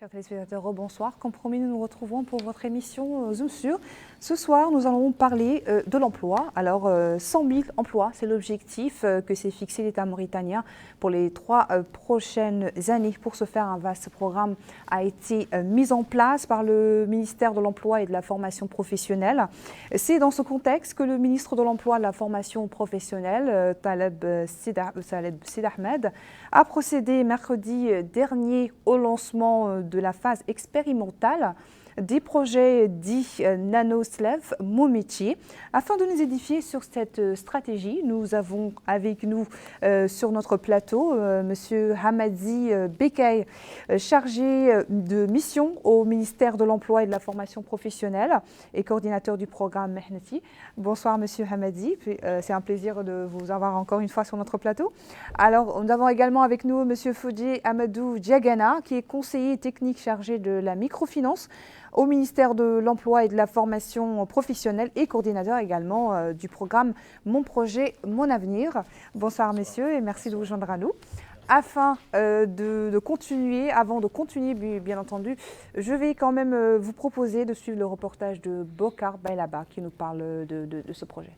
Chers téléspectateurs, bonsoir. Comme promis, nous nous retrouvons pour votre émission Zoom sur. Ce soir, nous allons parler de l'emploi. Alors, 100 000 emplois, c'est l'objectif que s'est fixé l'État mauritanien pour les 3 prochaines années. Pour ce faire, un vaste programme a été mis en place par le ministère de l'Emploi et de la Formation professionnelle. C'est dans ce contexte que le ministre de l'Emploi et de la Formation professionnelle, Taleb Sid Ahmed, a procédé mercredi dernier au lancement de la phase expérimentale des projets dits NanoSlev, mon métier. Afin de nous édifier sur cette stratégie, nous avons avec nous sur notre plateau Monsieur Hamadi Bekay, chargé de mission au ministère de l'Emploi et de la Formation professionnelle et coordinateur du programme Mehnati. Bonsoir Monsieur Hamadi, c'est un plaisir de vous avoir encore une fois sur notre plateau. Alors nous avons également avec nous Monsieur Fodji Amadou Diagana, qui est conseiller technique chargé de la microfinance au ministère de l'Emploi et de la Formation professionnelle et coordinateur également du programme Mon projet, mon avenir. Bonsoir messieurs et merci de vous joindre à nous. Afin de continuer, avant de continuer bien entendu, je vais quand même vous proposer de suivre le reportage de Bokar Bailaba qui nous parle de ce projet.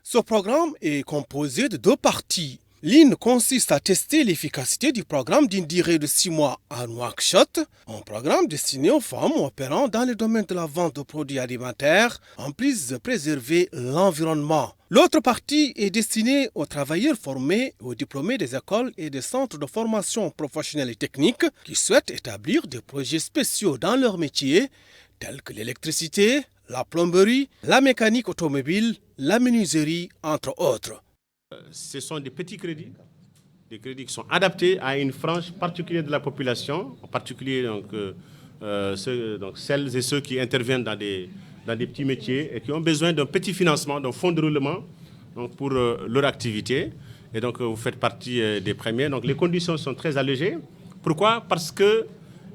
Ce programme est composé de 2 parties. L'une consiste à tester l'efficacité du programme d'une durée de 6 mois à Nouakchott, un programme destiné aux femmes opérant dans le domaine de la vente de produits alimentaires, en plus de préserver l'environnement. L'autre partie est destinée aux travailleurs formés, aux diplômés des écoles et des centres de formation professionnelle et technique qui souhaitent établir des projets spéciaux dans leur métier, tels que l'électricité, la plomberie, la mécanique automobile, la menuiserie, entre autres. Ce sont des petits crédits, des crédits qui sont adaptés à une frange particulière de la population, en particulier celles et ceux qui interviennent dans des petits métiers et qui ont besoin d'un petit financement, d'un fonds de roulement pour leur activité. Et donc vous faites partie des premiers. Donc les conditions sont très allégées. Pourquoi? Parce que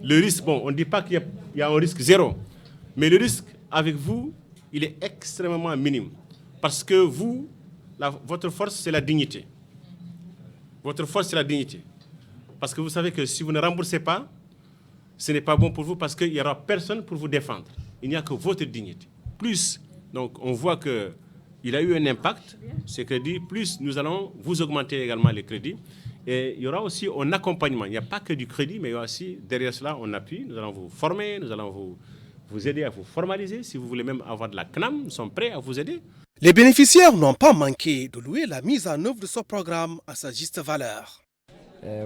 le risque, on ne dit pas qu'il y a un risque zéro, mais le risque avec vous, il est extrêmement minime. Parce que vous, votre force, c'est la dignité. Votre force, c'est la dignité. Parce que vous savez que si vous ne remboursez pas, ce n'est pas bon pour vous parce qu'il n'y aura personne pour vous défendre. Il n'y a que votre dignité. Plus, donc, on voit qu'il a eu un impact, ces crédits, plus nous allons vous augmenter également les crédits. Et il y aura aussi un accompagnement. Il n'y a pas que du crédit, mais il y a aussi, derrière cela, on appuie. Nous allons vous former, nous allons vous aider à vous formaliser. Si vous voulez même avoir de la CNAM, nous sommes prêts à vous aider. Les bénéficiaires n'ont pas manqué de louer la mise en œuvre de ce programme à sa juste valeur.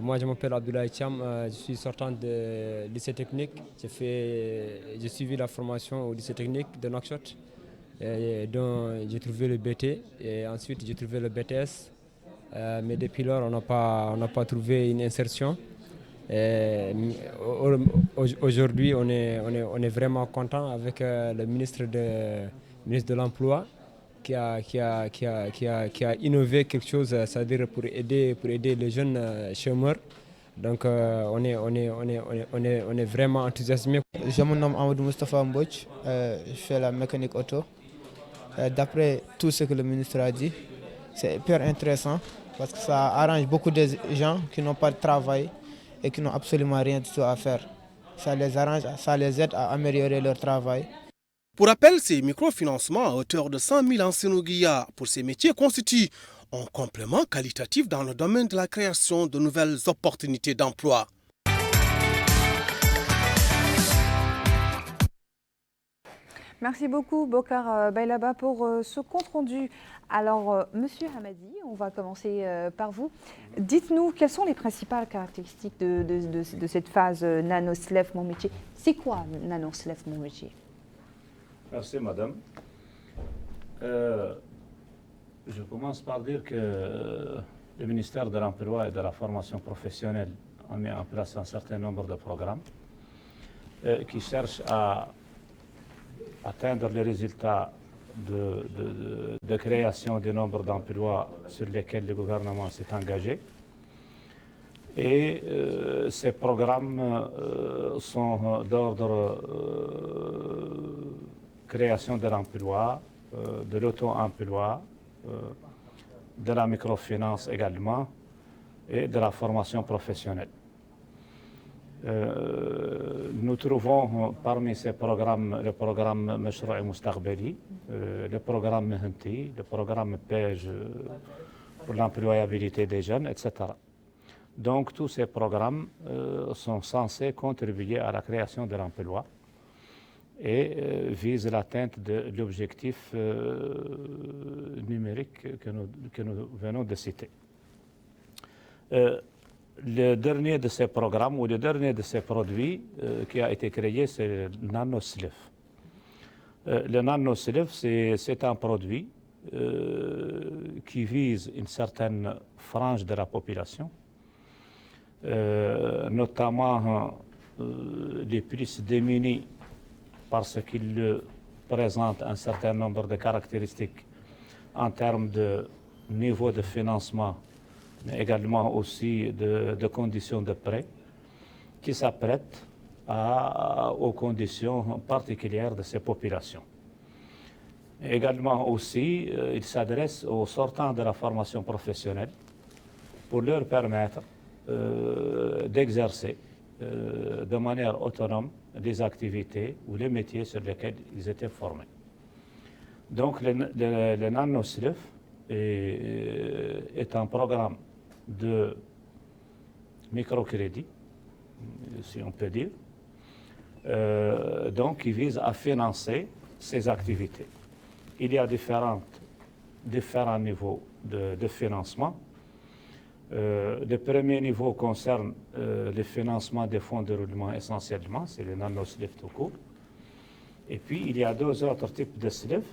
Moi, je m'appelle Abdoulaye Cham, je suis sortant de lycée technique. J'ai suivi la formation au lycée technique de Nouakchott, dont j'ai trouvé le BT et ensuite j'ai trouvé le BTS. Mais depuis lors, on n'a pas trouvé une insertion. Aujourd'hui, on est vraiment content avec le ministre de l'Emploi qui a innové quelque chose, c'est-à-dire pour aider les jeunes chômeurs. Donc on est vraiment enthousiasmé. Je me nomme Amadou Moustapha Mbouch, je fais la mécanique auto. D'après tout ce que le ministre a dit, c'est hyper intéressant parce que ça arrange beaucoup de gens qui n'ont pas de travail et qui n'ont absolument rien du tout à faire. Ça les arrange, ça les aide à améliorer leur travail. Pour rappel, ces microfinancements à hauteur de 100 000 en Sénouguia pour ces métiers constituent un complément qualitatif dans le domaine de la création de nouvelles opportunités d'emploi. Merci beaucoup Bokar Bailaba pour ce compte rendu. Alors Monsieur Hamadi, on va commencer par vous. Dites-nous quelles sont les principales caractéristiques de cette phase NanoSlev, mon métier. C'est quoi NanoSlev, mon métier? Merci, madame. Je commence par dire que le ministère de l'Emploi et de la Formation professionnelle a mis en place un certain nombre de programmes qui cherchent à atteindre les résultats de création du nombre d'emplois sur lesquels le gouvernement s'est engagé. Et ces programmes sont d'ordre création de l'emploi, de l'auto-emploi, de la microfinance également, et de la formation professionnelle. Nous trouvons parmi ces programmes le programme Meshroui Moustaqbali, le programme Mehenti, le programme PEJ pour l'employabilité des jeunes, etc. Donc tous ces programmes sont censés contribuer à la création de l'emploi et visent l'atteinte de l'objectif numérique que nous venons de citer. Le dernier de ces programmes ou le dernier de ces produits qui a été créé, c'est le NanoSlev. Le NanoSlev, c'est un produit qui vise une certaine frange de la population, notamment les plus démunis parce qu'il présente un certain nombre de caractéristiques en termes de niveau de financement, mais également aussi de conditions de prêt qui s'apprêtent aux conditions particulières de ces populations. Également aussi, il s'adresse aux sortants de la formation professionnelle pour leur permettre d'exercer de manière autonome des activités ou les métiers sur lesquels ils étaient formés. Donc le NanoSlev est un programme de microcrédit, si on peut dire, donc qui vise à financer ces activités. Il y a différents niveaux de financement. Le premier niveau concerne le financement des fonds de roulement essentiellement, c'est le NanoSlev tout court. Et puis il y a deux autres types de SLEV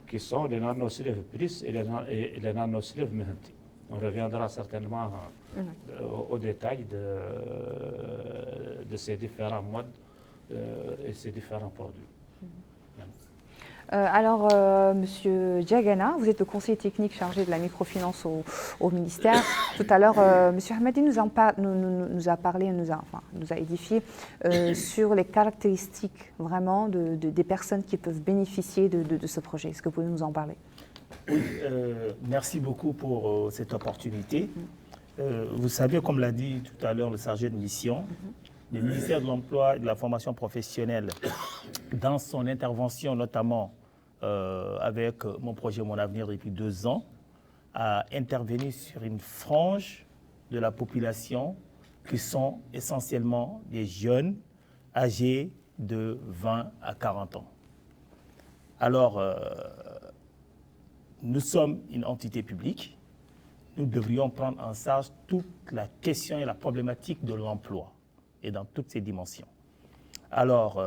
qui sont le NanoSlev Plus et le NanoSlev Mehenti. On reviendra certainement au détail de ces différents modes et ces différents produits. Alors, Monsieur Diagana, vous êtes le conseiller technique chargé de la microfinance au ministère. Tout à l'heure, Monsieur Hamadi nous a parlé, nous a édifié sur les caractéristiques vraiment des personnes qui peuvent bénéficier de ce projet. Est-ce que vous pouvez nous en parler? Oui, merci beaucoup pour cette opportunité. Vous savez, comme l'a dit tout à l'heure le chargé de mission, le ministère de l'Emploi et de la formation professionnelle, dans son intervention notamment avec mon projet Mon Avenir depuis 2 ans, a intervenu sur une frange de la population qui sont essentiellement des jeunes âgés de 20 à 40 ans. Alors, nous sommes une entité publique, nous devrions prendre en charge toute la question et la problématique de l'emploi et dans toutes ses dimensions. Alors,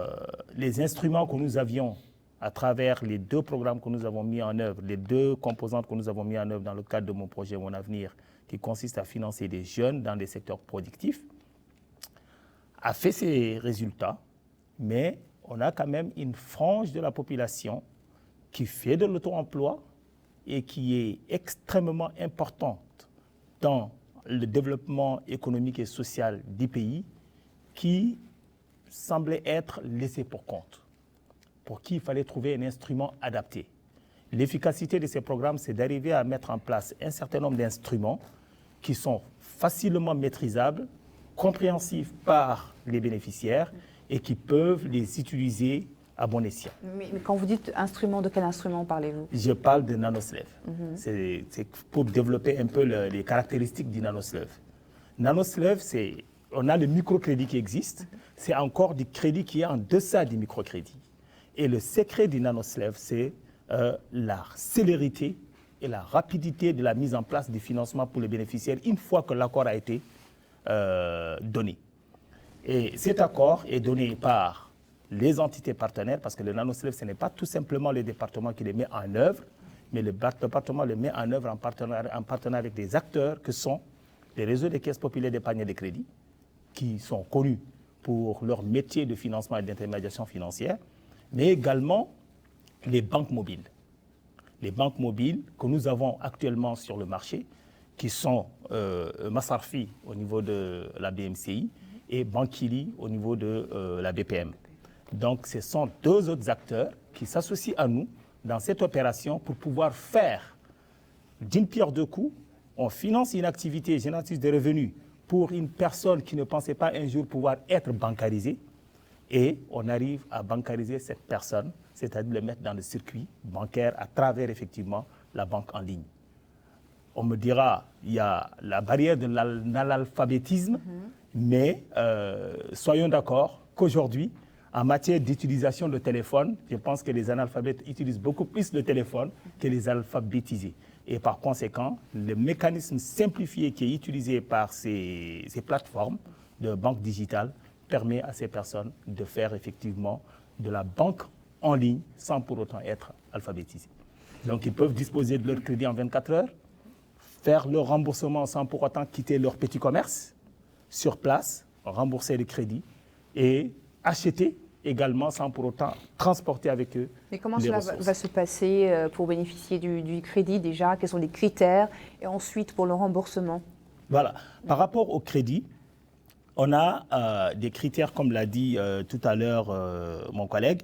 les instruments que nous avions à travers les 2 programmes que nous avons mis en œuvre, les 2 composantes que nous avons mis en œuvre dans le cadre de mon projet Mon Avenir, qui consiste à financer des jeunes dans des secteurs productifs, a fait ses résultats, mais on a quand même une frange de la population qui fait de l'auto-emploi et qui est extrêmement importante dans le développement économique et social des pays, qui semblait être laissé pour compte, pour qui il fallait trouver un instrument adapté. L'efficacité de ces programmes, c'est d'arriver à mettre en place un certain nombre d'instruments qui sont facilement maîtrisables, compréhensifs par les bénéficiaires et qui peuvent les utiliser à bon escient. Mais quand vous dites instrument, de quel instrument parlez-vous? Je parle de NanoSlev. C'est pour développer un peu les caractéristiques du NanoSlev. NanoSlev, on a le microcrédit qui existe, c'est encore du crédit qui est en deçà du microcrédit. Et le secret du NanoSlev, c'est la célérité et la rapidité de la mise en place du financement pour les bénéficiaires une fois que l'accord a été donné. Et cet accord est donné par les entités partenaires, parce que le NanoSlev, ce n'est pas tout simplement le département qui les met en œuvre, mais le département le met en œuvre en partenariat avec des acteurs que sont les réseaux des caisses populaires d'épargne et de crédit, qui sont connus pour leur métier de financement et d'intermédiation financière, mais également les banques mobiles. Les banques mobiles que nous avons actuellement sur le marché, qui sont Massarfi au niveau de la BMCI et Bankili au niveau de la BPM. Donc ce sont 2 autres acteurs qui s'associent à nous dans cette opération pour pouvoir faire d'une pierre 2 coups On finance une activité génératrice de revenus pour une personne qui ne pensait pas un jour pouvoir être bancarisée, et on arrive à bancariser cette personne, c'est-à-dire le mettre dans le circuit bancaire à travers effectivement la banque en ligne. On me dira, il y a la barrière de l'analphabétisme, mais soyons d'accord qu'aujourd'hui, en matière d'utilisation de téléphone, je pense que les analphabètes utilisent beaucoup plus le téléphone que les alphabétisés. Et par conséquent, le mécanisme simplifié qui est utilisé par ces plateformes de banque digitale permet à ces personnes de faire effectivement de la banque en ligne sans pour autant être alphabétisés. Donc ils peuvent disposer de leur crédit en 24 heures, faire leur remboursement sans pour autant quitter leur petit commerce, sur place, rembourser le crédit et acheter également sans pour autant transporter avec eux. Mais comment les cela ressources. va se passer pour bénéficier du crédit déjà? Quels sont les critères? Et ensuite pour le remboursement? Voilà. Par rapport au crédit, on a des critères, comme l'a dit tout à l'heure mon collègue.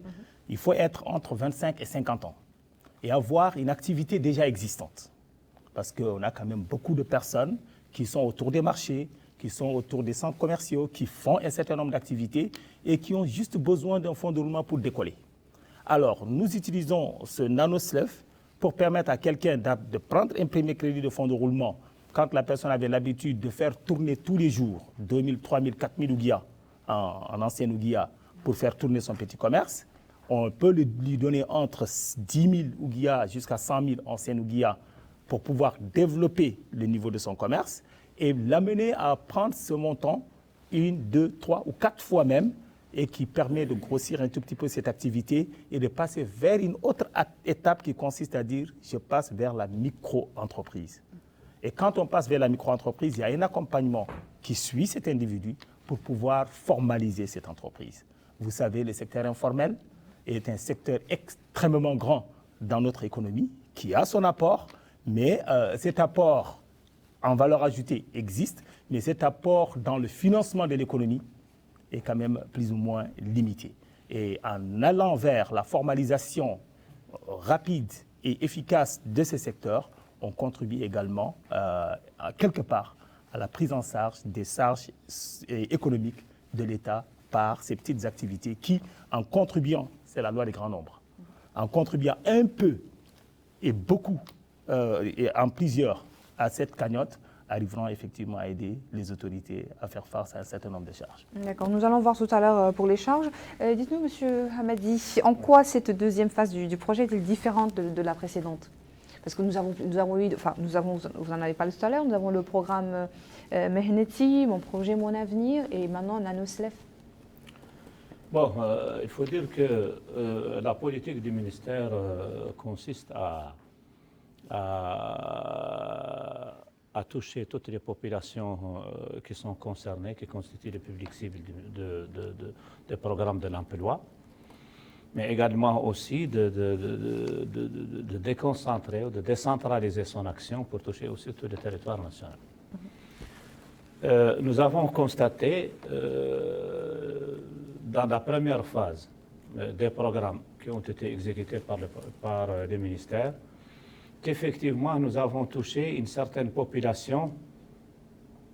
Il faut être entre 25 et 50 ans et avoir une activité déjà existante. Parce qu'on a quand même beaucoup de personnes qui sont autour des marchés, qui sont autour des centres commerciaux, qui font un certain nombre d'activités et qui ont juste besoin d'un fonds de roulement pour décoller. Alors, nous utilisons ce NanoSleuth pour permettre à quelqu'un de prendre un premier crédit de fonds de roulement quand la personne avait l'habitude de faire tourner tous les jours 2000, 3000, 4000 ouguiya en ancien ouguiya pour faire tourner son petit commerce. On peut lui donner entre 10 000 ouguiya jusqu'à 100 000 anciens ouguiya pour pouvoir développer le niveau de son commerce et l'amener à prendre ce montant 1, 2, 3 ou 4 fois même et qui permet de grossir un tout petit peu cette activité et de passer vers une autre étape qui consiste à dire je passe vers la micro-entreprise. Et quand on passe vers la micro-entreprise, il y a un accompagnement qui suit cet individu pour pouvoir formaliser cette entreprise. Vous savez, le secteur informel est un secteur extrêmement grand dans notre économie qui a son apport, mais cet apport en valeur ajoutée existe, mais cet apport dans le financement de l'économie est quand même plus ou moins limité. Et en allant vers la formalisation rapide et efficace de ces secteurs, on contribue également, quelque part, à la prise en charge des charges économiques de l'État par ces petites activités qui, en contribuant, c'est la loi des grands nombres, en contribuant un peu et beaucoup, et en plusieurs, à cette cagnotte, arriveront effectivement à aider les autorités à faire face à un certain nombre de charges. D'accord, nous allons voir tout à l'heure pour les charges. Dites-nous, Monsieur Hamadi, en quoi cette deuxième phase du projet est-elle différente de la précédente? Parce que vous en avez parlé tout à l'heure, nous avons le programme Mehneti, mon projet, mon avenir, et maintenant NanoSleuth. Bon, il faut dire que la politique du ministère consiste à toucher toutes les populations qui sont concernées, qui constituent le public cible des programmes de l'emploi, mais également aussi de déconcentrer ou de décentraliser son action pour toucher aussi tout le territoire national. Nous avons constaté dans la première phase des programmes qui ont été exécutés par les ministères qu'effectivement nous avons touché une certaine population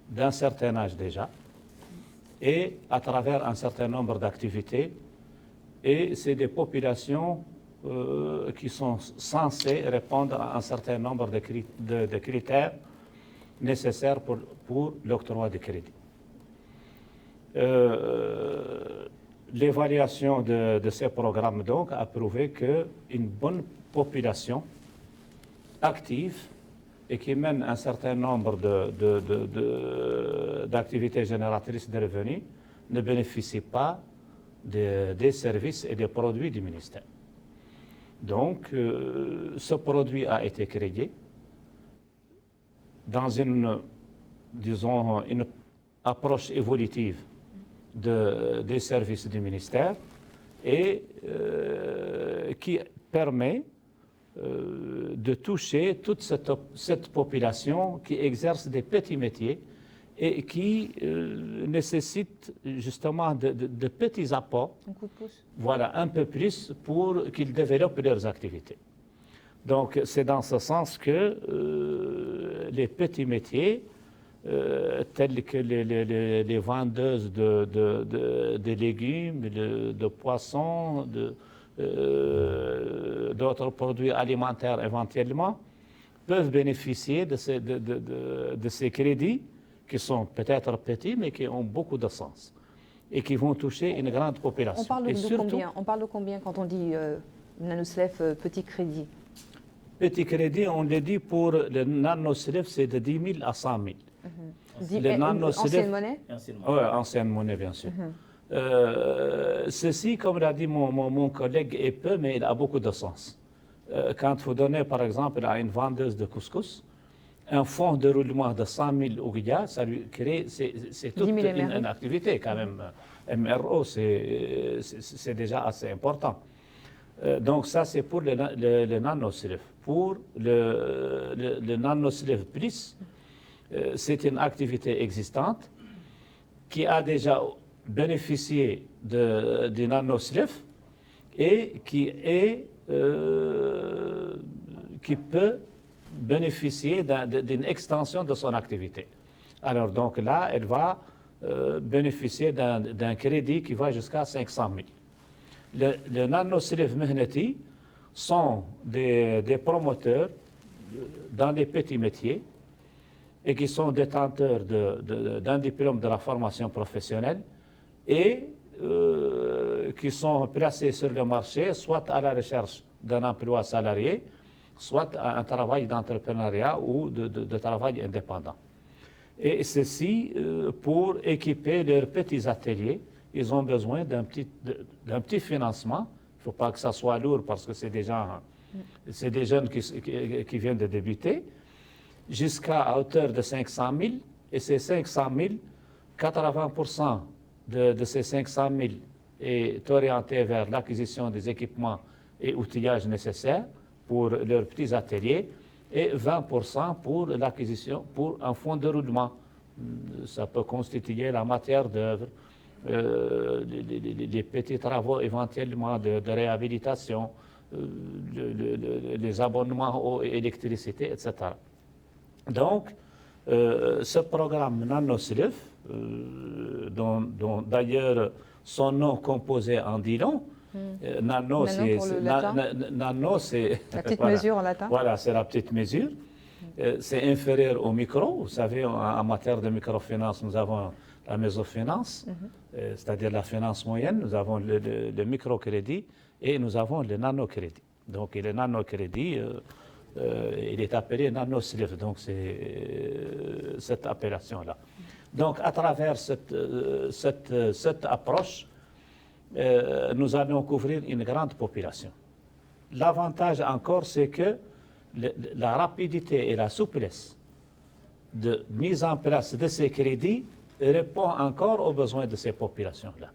d'un certain âge déjà et à travers un certain nombre d'activités. Et c'est des populations qui sont censées répondre à un certain nombre de critères nécessaires pour l'octroi de crédit. L'évaluation de ces programmes donc a prouvé qu'une bonne population active et qui mène un certain nombre d'activités génératrices de revenus ne bénéficie pas des services et des produits du ministère. Donc, ce produit a été créé dans une approche évolutive des services du ministère et qui permet de toucher toute cette population qui exerce des petits métiers et qui nécessite justement de petits apports, Un coup de pouce. voilà, un peu plus pour qu'ils développent leurs activités. Donc c'est dans ce sens que les petits métiers, tels que les vendeuses de légumes, de poissons, d'autres produits alimentaires éventuellement, peuvent bénéficier de ces crédits qui sont peut-être petits, mais qui ont beaucoup de sens et qui vont toucher une grande population. On parle de combien quand on dit NanoSLEF petit crédit? Petit crédit, on le dit pour le NanoSLEF, c'est de 10 000 à 100 000. Ancienne monnaie? Oui, ancienne monnaie, bien sûr. Ceci, comme l'a dit mon collègue, est peu, mais il a beaucoup de sens. Quand vous donnez, par exemple, à une vendeuse de couscous, un fonds de roulement de 100 000 ouguiya, ça lui crée, c'est toute une activité quand même. MRO, c'est déjà assez important. Donc ça, c'est pour le NanoSLEF. Pour le NanoSLEF Plus, c'est une activité existante qui a déjà bénéficié du NanoSLEF et qui peut bénéficier d'une extension de son activité. Alors donc là, elle va bénéficier d'un crédit qui va jusqu'à 500 000. Le NanoSLEF Mehnati sont des promoteurs dans les petits métiers et qui sont détenteurs d'un diplôme de la formation professionnelle et qui sont placés sur le marché, soit à la recherche d'un emploi salarié, soit à un travail d'entrepreneuriat ou de travail indépendant. Et ceci, pour équiper leurs petits ateliers, ils ont besoin d'un petit financement. Il ne faut pas que ça soit lourd parce que c'est des jeunes qui viennent de débuter, jusqu'à hauteur de 500 000. Et ces 500 000, 80% de ces 500 000 est orienté vers l'acquisition des équipements et outillages nécessaires pour leurs petits ateliers et 20% pour l'acquisition, pour un fonds de roulement. Ça peut constituer la matière d'œuvre, les petits travaux éventuellement de réhabilitation, les abonnements eau et électricité, etc. Donc, ce programme NanoSLEF, dont d'ailleurs son nom composé en dit long, Nano, c'est la petite mesure en latin. Voilà, c'est la petite mesure. C'est inférieur au micro. Vous savez, en matière de microfinance, nous avons la mésofinance, c'est-à-dire la finance moyenne. Nous avons le microcrédit et nous avons le nanocrédit. Donc, le nanocrédit, il est appelé NanoSLEF. Donc, c'est cette appellation-là. Donc, à travers cette approche, nous allons couvrir une grande population. L'avantage encore, c'est que la rapidité et la souplesse de mise en place de ces crédits répond encore aux besoins de ces populations-là.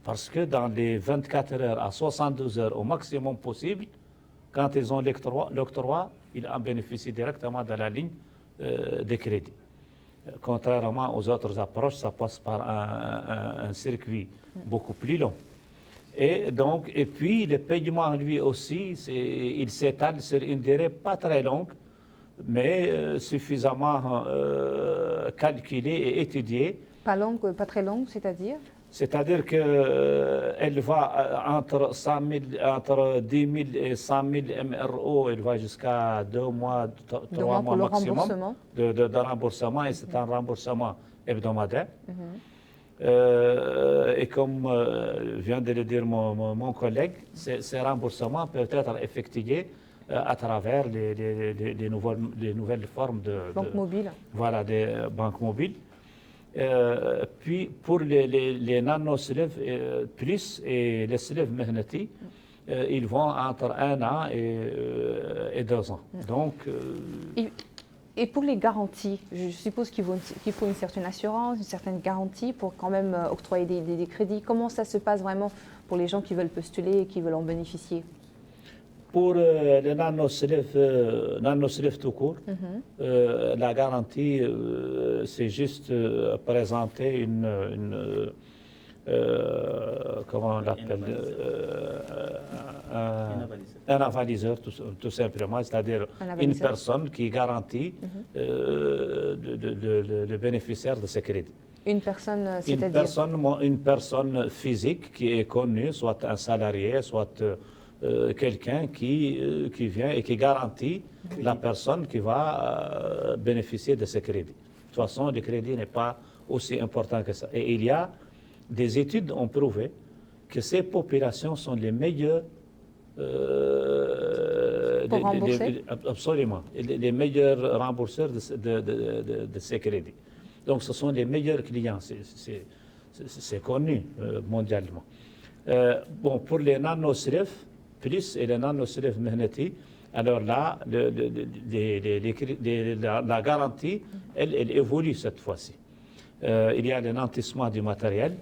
Parce que dans les 24 heures à 72 heures au maximum possible, quand ils ont l'octroi, ils en bénéficient directement de la ligne de crédit. Contrairement aux autres approches, ça passe par un circuit beaucoup plus long. Et puis, le paiement, lui aussi, il s'étale sur une durée pas très longue, mais suffisamment calculée et étudiée. Pas très longue, c'est-à-dire? C'est-à-dire qu'elle va entre 10 000 et 100 000 MRO, elle va jusqu'à 2 mois, 3 mois maximum de remboursement, et c'est un remboursement hebdomadaire. Et comme vient de le dire mon collègue, ces remboursements peuvent être effectués à travers les nouvelles formes de banques mobiles. Voilà, des banques mobiles. Puis pour les NanoSLEF Plus et les SLEF Mehnati, ils vont entre 1 an et 2 ans. Donc, et pour les garanties, je suppose qu'il faut une certaine assurance, une certaine garantie pour quand même octroyer des crédits. Comment ça se passe vraiment pour les gens qui veulent postuler et qui veulent en bénéficier? Pour le NanoSLEF tout court, la garantie, c'est juste présenter comment on l'appelle, un avaliseur, tout simplement, c'est-à-dire une personne qui garantit le bénéficiaire de ce crédit. Une personne, c'est-à-dire Une personne physique qui est connue, soit un salarié, soit quelqu'un qui vient et qui garantit la personne qui va bénéficier de ce crédit. De toute façon, le crédit n'est pas aussi important que ça. Et il y a des études ont prouvé que ces populations sont les meilleures pour rembourser. Absolument, les meilleurs rembourseurs de ces crédits. Donc, ce sont les meilleurs clients, c'est connu mondialement. Bon, pour les nanoslef plus et les nanoslef Mehnati, alors là, la garantie, elle évolue cette fois-ci. Il y a le nantissement du matériel,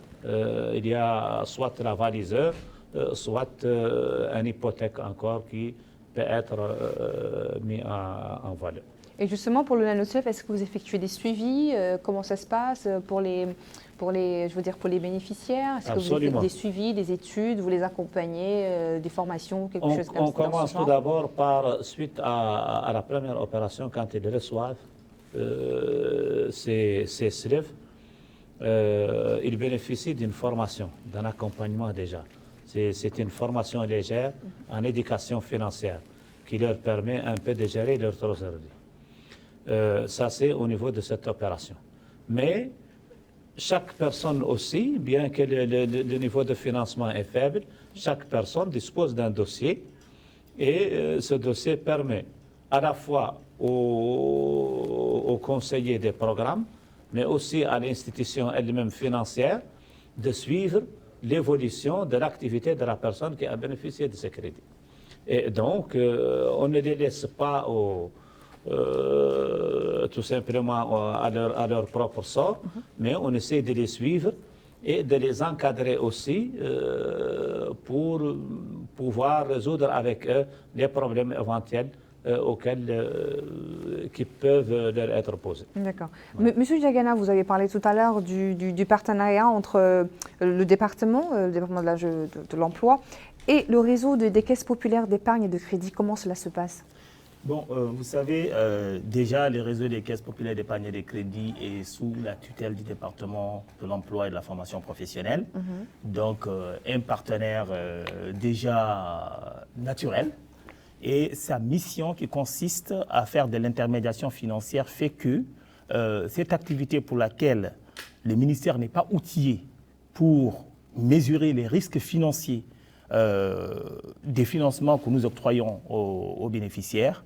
il y a soit l'avaliseur, soit une hypothèque encore qui peut être mise en valeur. Et justement, pour le nanoslef, est-ce que vous effectuez des suivis? Comment ça se passe pour les bénéficiaires? Est-ce que vous faites des suivis, des études, vous les accompagnez, des formations, quelque chose comme ça? On commence tout d'abord par, suite à la première opération, quand ils reçoivent ces slèves, ils bénéficient d'une formation, d'un accompagnement déjà. C'est une formation légère en éducation financière qui leur permet un peu de gérer leur trésorerie. Ça, c'est au niveau de cette opération. Mais chaque personne aussi, bien que le niveau de financement est faible, chaque personne dispose d'un dossier et ce dossier permet à la fois aux conseillers des programmes, mais aussi à l'institution elle-même financière de suivre l'évolution de l'activité de la personne qui a bénéficié de ce crédit. Et donc, on ne les laisse pas tout simplement à leur propre sort, mais on essaie de les suivre et de les encadrer aussi pour pouvoir résoudre avec eux les problèmes éventuels qui peuvent leur être posés. D'accord. Ouais. Monsieur Diagana, vous avez parlé tout à l'heure du partenariat entre le département de l'emploi et le réseau des caisses populaires d'épargne et de crédit. Comment cela se passe? Bon, vous savez, déjà, le réseau des caisses populaires d'épargne et de crédit est sous la tutelle du département de l'emploi et de la formation professionnelle. Donc, un partenaire déjà naturel. Et sa mission qui consiste à faire de l'intermédiation financière fait que cette activité pour laquelle le ministère n'est pas outillé pour mesurer les risques financiers des financements que nous octroyons aux bénéficiaires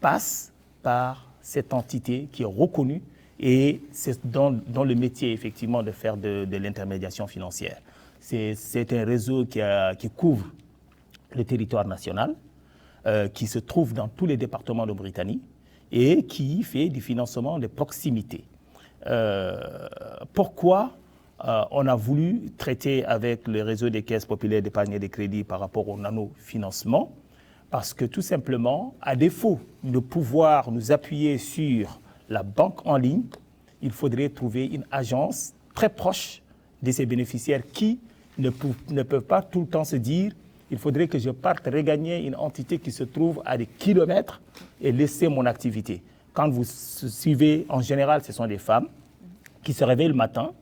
passe par cette entité qui est reconnue et c'est dans le métier effectivement de faire de l'intermédiation financière. C'est un réseau qui couvre le territoire national, qui se trouve dans tous les départements de Mauritanie et qui fait du financement de proximité. Pourquoi on a voulu traiter avec le réseau des caisses populaires d'épargne et de crédit par rapport au nanofinancement? Parce que tout simplement, à défaut de pouvoir nous appuyer sur la banque en ligne, il faudrait trouver une agence très proche de ces bénéficiaires qui ne peuvent pas tout le temps se dire il faudrait que je parte regagner une entité qui se trouve à des kilomètres et laisser mon activité. Quand vous suivez, en général, ce sont des femmes qui se réveillent le matin,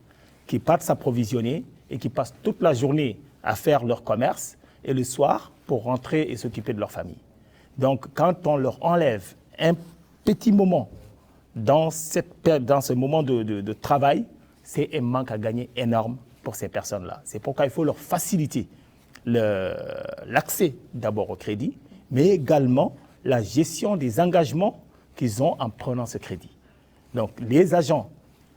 qui partent s'approvisionner et qui passent toute la journée à faire leur commerce et le soir pour rentrer et s'occuper de leur famille. Donc, quand on leur enlève un petit moment dans ce moment de travail, c'est un manque à gagner énorme pour ces personnes-là. C'est pourquoi il faut leur faciliter l'accès d'abord au crédit, mais également la gestion des engagements qu'ils ont en prenant ce crédit. Donc, les agents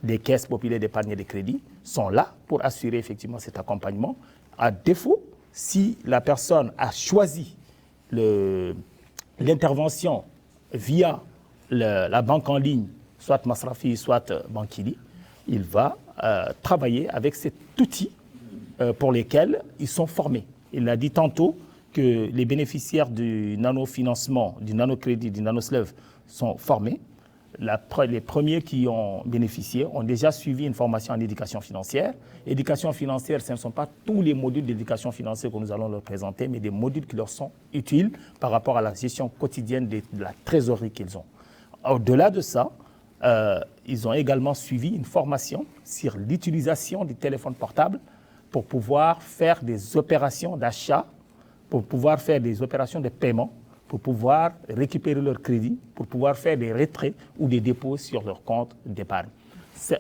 des caisses populaires d'épargne et de crédit sont là pour assurer effectivement cet accompagnement. À défaut, si la personne a choisi l'intervention via la banque en ligne, soit Masrafi, soit Bankili, il va travailler avec cet outil pour lesquels ils sont formés. Il a dit tantôt que les bénéficiaires du nanofinancement, du nanocrédit, du nanoslève sont formés. les premiers qui ont bénéficié ont déjà suivi une formation en éducation financière. Éducation financière, ce ne sont pas tous les modules d'éducation financière que nous allons leur présenter, mais des modules qui leur sont utiles par rapport à la gestion quotidienne de la trésorerie qu'ils ont. Au-delà de ça, ils ont également suivi une formation sur l'utilisation du téléphone portable pour pouvoir faire des opérations d'achat, pour pouvoir faire des opérations de paiement, pour pouvoir récupérer leur crédit, pour pouvoir faire des retraits ou des dépôts sur leur compte d'épargne.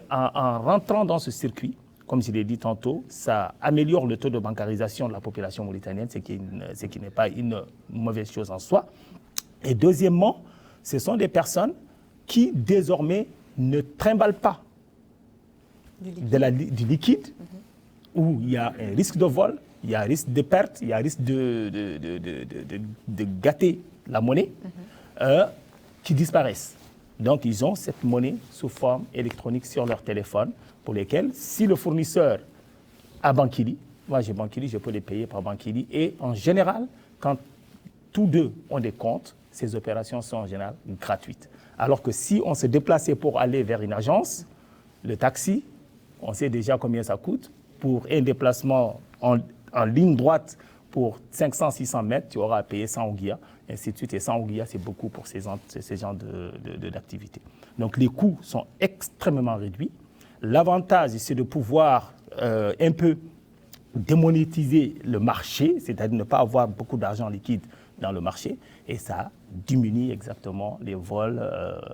En rentrant dans ce circuit, comme je l'ai dit tantôt, ça améliore le taux de bancarisation de la population mauritanienne, ce qui n'est pas une mauvaise chose en soi. Et deuxièmement, ce sont des personnes qui désormais ne trimballent pas du liquide, où il y a un risque de vol, il y a un risque de perte, il y a un risque de gâter la monnaie, qui disparaissent. Donc, ils ont cette monnaie sous forme électronique sur leur téléphone, pour lesquels, si le fournisseur a Bankili, moi j'ai Bankili, je peux les payer par Bankili, et en général, quand tous deux ont des comptes, ces opérations sont en général gratuites. Alors que si on se déplaçait pour aller vers une agence, le taxi, on sait déjà combien ça coûte. Pour un déplacement en ligne droite pour 500-600 mètres, tu auras à payer 100 ouguiya, et ainsi de suite. Et 100 ouguiya, c'est beaucoup pour ces genres d'activités. Donc les coûts sont extrêmement réduits. L'avantage, c'est de pouvoir un peu démonétiser le marché, c'est-à-dire ne pas avoir beaucoup d'argent liquide dans le marché, et ça diminue exactement les vols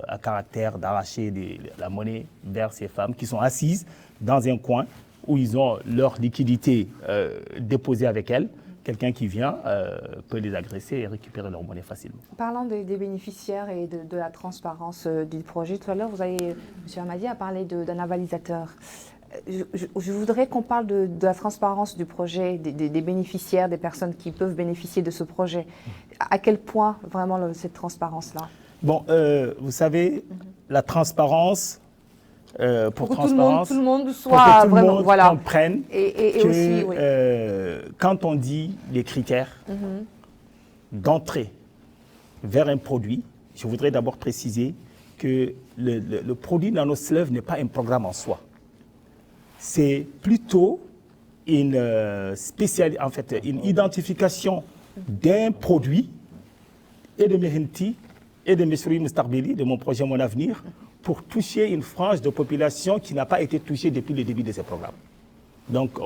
à caractère d'arracher la monnaie vers ces femmes qui sont assises dans un coin où ils ont leur liquidité déposée avec elles. Quelqu'un qui vient peut les agresser et récupérer leur monnaie facilement. Parlant des bénéficiaires et de la transparence du projet, tout à l'heure, M. Hamadi a parlé d'un avalisateur. Je voudrais qu'on parle de la transparence du projet, des bénéficiaires, des personnes qui peuvent bénéficier de ce projet. À quel point, vraiment, cette transparence-là? Bon, vous savez, la transparence, pour que transparence, tout le monde soit pour que tout vraiment, le monde voilà. comprenne Et que aussi, oui. Quand on dit les critères d'entrée vers un produit, je voudrais d'abord préciser que le produit NanoSleuve n'est pas un programme en soi. C'est plutôt une identification d'un produit et de Mehenti et de Messouri Moustarbeli, de mon projet Mon Avenir, pour toucher une frange de population qui n'a pas été touchée depuis le début de ces programmes. Donc,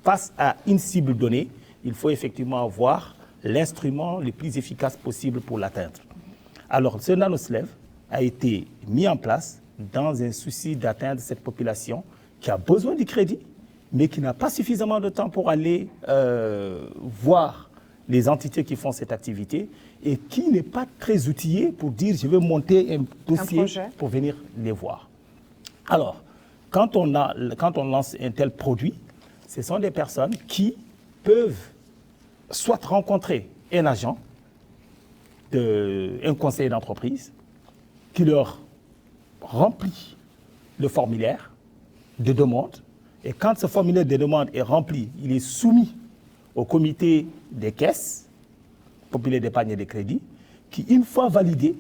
face à une cible donnée, il faut effectivement avoir l'instrument le plus efficace possible pour l'atteindre. Alors, ce NanoSleuve a été mis en place dans un souci d'atteindre cette population qui a besoin du crédit, mais qui n'a pas suffisamment de temps pour aller voir les entités qui font cette activité et qui n'est pas très outillé pour dire je veux monter un dossier pour venir les voir. Alors, quand on lance un tel produit, ce sont des personnes qui peuvent soit rencontrer un agent, un conseiller d'entreprise, qui leur remplit le formulaire de demande. Et quand ce formulaire de demande est rempli, il est soumis au comité des caisses populaires d'épargne et de crédit, qui, une fois validé,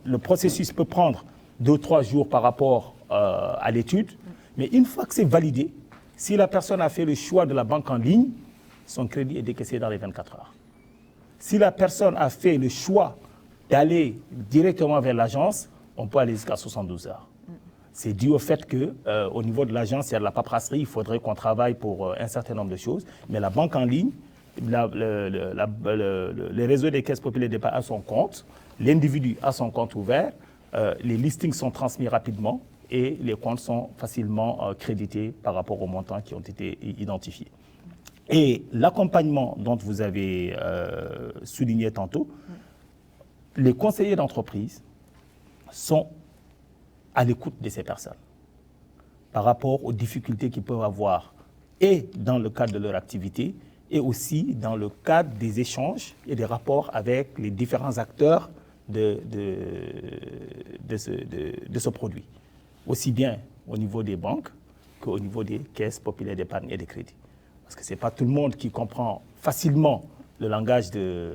le processus peut prendre 2-3 jours par rapport à l'étude, mais une fois que c'est validé, si la personne a fait le choix de la banque en ligne, son crédit est décaissé dans les 24 heures. Si la personne a fait le choix d'aller directement vers l'agence, on peut aller jusqu'à 72 heures. C'est dû au fait qu'au niveau de l'agence, il y a de la paperasserie, il faudrait qu'on travaille pour un certain nombre de choses. Mais la banque en ligne, le réseau des caisses populaires d'épargne a son compte, l'individu a son compte ouvert, les listings sont transmis rapidement et les comptes sont facilement crédités par rapport aux montants qui ont été identifiés. Et l'accompagnement dont vous avez souligné tantôt, les conseillers d'entreprise sont à l'écoute de ces personnes par rapport aux difficultés qu'ils peuvent avoir et dans le cadre de leur activité et aussi dans le cadre des échanges et des rapports avec les différents acteurs de ce produit, aussi bien au niveau des banques qu'au niveau des caisses populaires d'épargne et de crédit. Parce que ce n'est pas tout le monde qui comprend facilement le langage des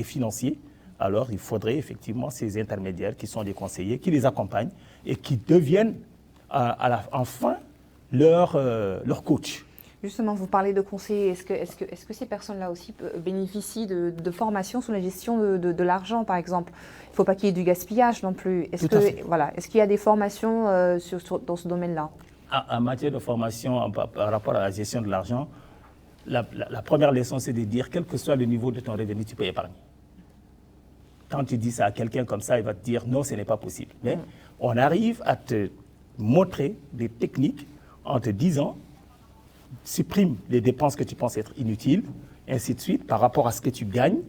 financiers. alors il faudrait effectivement ces intermédiaires qui sont des conseillers, qui les accompagnent et qui deviennent enfin leur coach. Justement, vous parlez de conseillers. Est-ce que ces personnes-là aussi bénéficient de formations sur la gestion de l'argent, par exemple? Il ne faut pas qu'il y ait du gaspillage non plus. Est-ce qu'il y a des formations dans ce domaine-là? En matière de formation par rapport à la gestion de l'argent, la première leçon, c'est de dire, quel que soit le niveau de ton revenu, tu peux épargner. Quand tu dis ça à quelqu'un comme ça, il va te dire non, ce n'est pas possible. Mais on arrive à te montrer des techniques en te disant, supprime les dépenses que tu penses être inutiles, ainsi de suite, par rapport à ce que tu gagnes,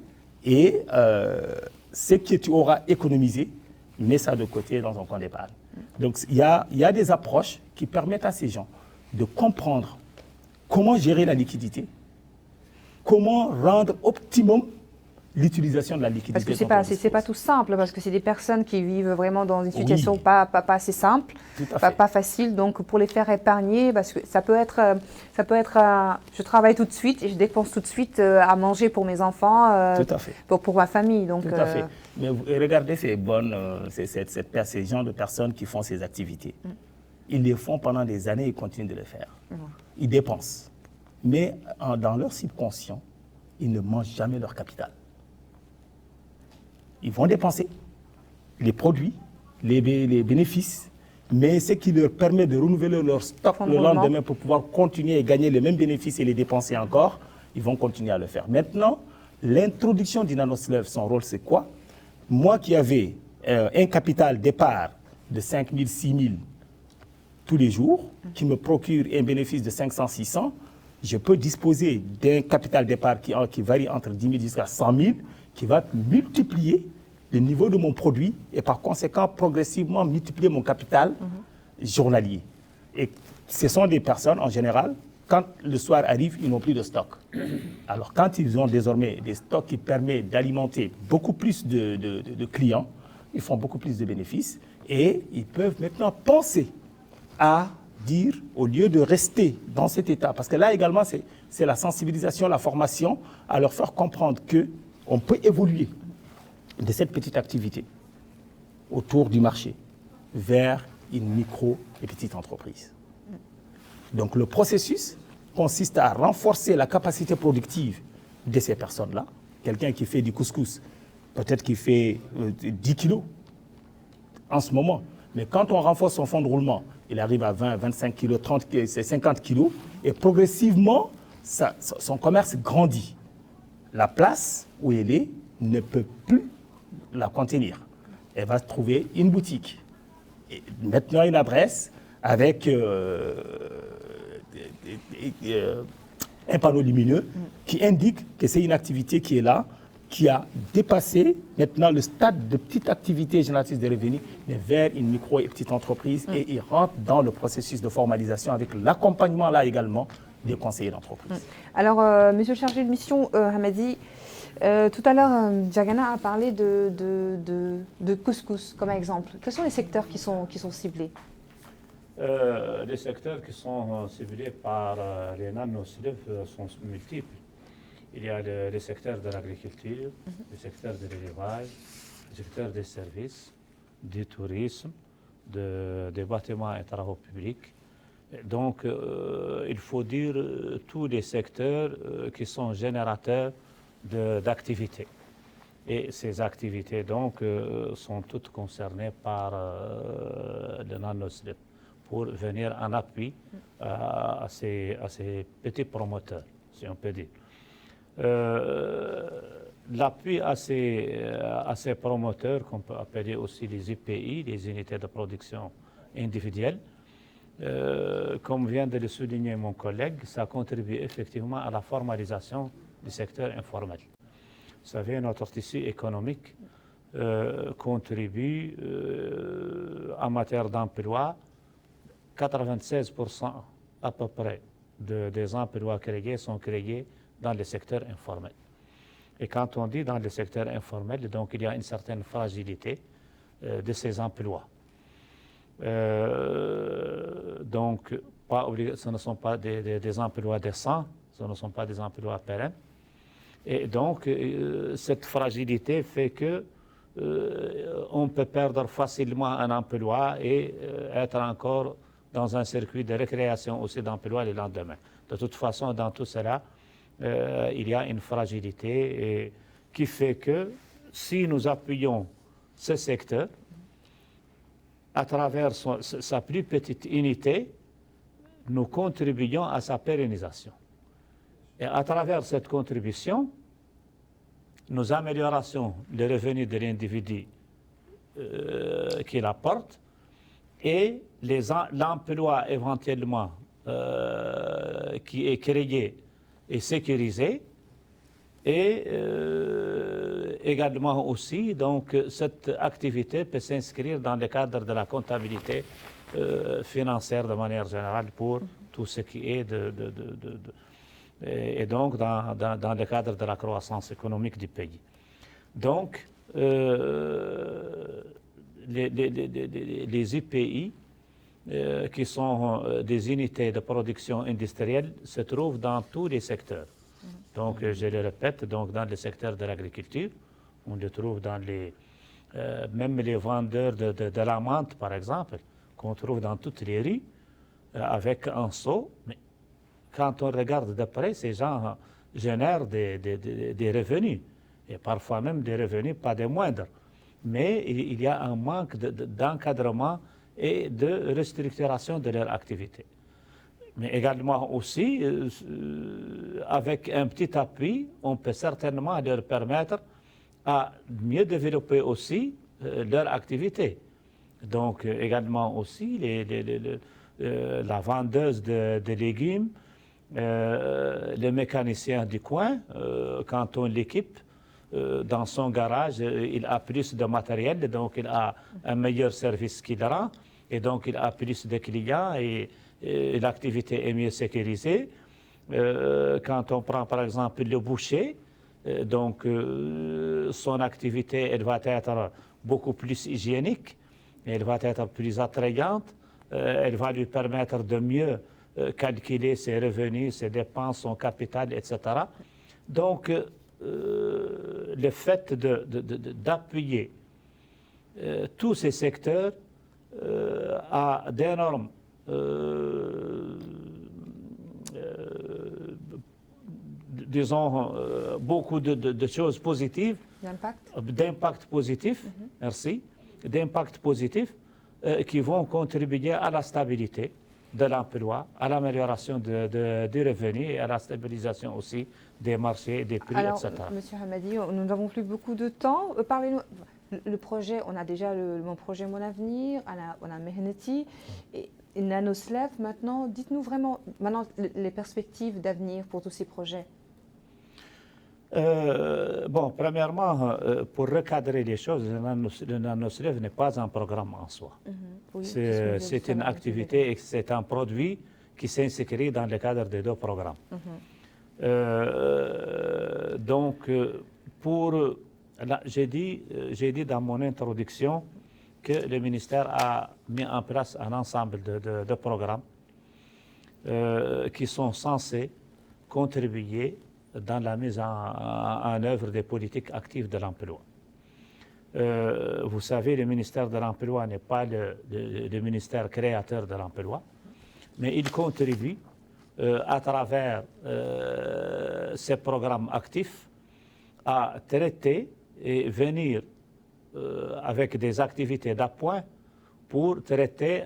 et ce que tu auras économisé, mets ça de côté dans un compte d'épargne. Donc il y a des approches qui permettent à ces gens de comprendre comment gérer la liquidité, comment rendre optimum l'utilisation de la liquidité. Parce que c'est pas tout simple, parce que c'est des personnes qui vivent vraiment dans une situation pas assez simple, pas facile. Donc pour les faire épargner, parce que ça peut être je travaille tout de suite et je dépense tout de suite à manger pour mes enfants, pour ma famille. Donc, tout à fait. Mais regardez ces gens de personnes qui font ces activités. Ils les font pendant des années et ils continuent de le faire. Ils dépensent. Mais dans leur subconscient, ils ne mangent jamais leur capital. Ils vont dépenser les produits, les bénéfices, mais ce qui leur permet de renouveler leur stock le lendemain pour pouvoir continuer et gagner les mêmes bénéfices et les dépenser encore, ils vont continuer à le faire. Maintenant, l'introduction du NanoSlave, son rôle, c'est quoi? Moi qui avais un capital départ de 5 000, 6 000 tous les jours, qui me procure un bénéfice de 500, 600, je peux disposer d'un capital départ qui varie entre 10 000 jusqu'à 100 000, qui va multiplier le niveau de mon produit et par conséquent progressivement multiplier mon capital journalier. Et ce sont des personnes en général, quand le soir arrive, ils n'ont plus de stock. Alors quand ils ont désormais des stocks qui permettent d'alimenter beaucoup plus de clients, ils font beaucoup plus de bénéfices et ils peuvent maintenant penser à dire, au lieu de rester dans cet état, parce que là également c'est la sensibilisation, la formation, à leur faire comprendre que on peut évoluer de cette petite activité autour du marché vers une micro et petite entreprise. Donc le processus consiste à renforcer la capacité productive de ces personnes-là. Quelqu'un qui fait du couscous, peut-être qu'il fait 10 kilos en ce moment, mais quand on renforce son fonds de roulement, il arrive à 20, 25 kilos, 30, 50 kilos, et progressivement, son commerce grandit. La place où elle est ne peut plus la contenir. Elle va trouver une boutique, et maintenant une adresse avec un panneau lumineux qui indique que c'est une activité qui est là, qui a dépassé maintenant le stade de petite activité génératrice de revenus, mais vers une micro et petite entreprise, et il rentre dans le processus de formalisation avec l'accompagnement là également des conseillers d'entreprise. Alors, monsieur le chargé de mission, Hamadi, tout à l'heure, Diagana a parlé de couscous comme exemple. Quels sont les secteurs qui sont ciblés? Les secteurs qui sont ciblés par les NanoSlave sont multiples. Il y a les secteurs de l'agriculture, le secteur de l'élevage, le secteur des services, du tourisme, des bâtiments et travaux publics. Donc, il faut dire tous les secteurs qui sont générateurs d'activités. Et ces activités, donc, sont toutes concernées par le NanoSlave pour venir en appui à ces petits promoteurs, si on peut dire. L'appui à ces promoteurs, qu'on peut appeler aussi les IPI, les unités de production individuelles, comme vient de le souligner mon collègue, ça contribue effectivement à la formalisation du secteur informel. Vous savez, notre tissu économique contribue en matière d'emploi, 96% à peu près des emplois créés sont créés dans le secteur informel. Et quand on dit dans le secteur informel, donc il y a une certaine fragilité de ces emplois. Donc, ce ne sont pas des emplois décents, ce ne sont pas des emplois pérennes. Et donc, cette fragilité fait que on peut perdre facilement un emploi et être encore dans un circuit de récréation aussi d'emploi le lendemain. De toute façon, dans tout cela, il y a une fragilité qui fait que si nous appuyons ce secteur à travers sa plus petite unité, nous contribuons à sa pérennisation. Et à travers cette contribution, nous améliorons les revenus de l'individu qu'il apporte et l'emploi éventuellement qui est créé et sécurisé et également aussi, donc, cette activité peut s'inscrire dans le cadre de la comptabilité financière de manière générale pour tout ce qui est et donc dans le cadre de la croissance économique du pays. Donc, les UPI, qui sont des unités de production industrielle, se trouvent dans tous les secteurs. Donc, je le répète, donc dans le secteur de l'agriculture, on le trouve dans même les vendeurs de la menthe, par exemple, qu'on trouve dans toutes les rues, avec un seau. Mais quand on regarde de près, ces gens génèrent des revenus, et parfois même des revenus pas des moindres. Mais il y a un manque d'encadrement et de restructuration de leur activité. Mais également aussi, avec un petit appui, on peut certainement leur permettre à mieux développer aussi leur activité. Donc également aussi la vendeuse de légumes, le mécanicien du coin, quand on l'équipe dans son garage, il a plus de matériel, donc il a un meilleur service qu'il rend, et donc il a plus de clients et l'activité est mieux sécurisée. Quand on prend par exemple le boucher, donc son activité elle va être beaucoup plus hygiénique, elle va être plus attrayante, elle va lui permettre de mieux calculer ses revenus, ses dépenses, son capital, etc. Donc le fait d'appuyer tous ces secteurs a d'énormes disons, beaucoup de choses positives, d'impact positif, merci, d'impact positif qui vont contribuer à la stabilité de l'emploi, à l'amélioration des revenus et à la stabilisation aussi des marchés, des prix, alors, etc. Monsieur Hamadi, nous n'avons plus beaucoup de temps. Parlez-nous, le projet, on a déjà mon projet Mon Avenir, on a Mehneti et Nanoslave maintenant. Dites-nous vraiment maintenant les perspectives d'avenir pour tous ces projets. Bon, premièrement, pour recadrer les choses, le Nanoslave n'est pas un programme en soi. Oui, c'est une activité et c'est un produit qui s'inscrit dans le cadre des deux programmes. Donc, j'ai dit dans mon introduction que le ministère a mis en place un ensemble de programmes qui sont censés contribuer dans la mise en œuvre des politiques actives de l'emploi. Vous savez, le ministère de l'Emploi n'est pas le ministère créateur de l'emploi, mais il contribue à travers ces programmes actifs à traiter et venir avec des activités d'appoint pour traiter,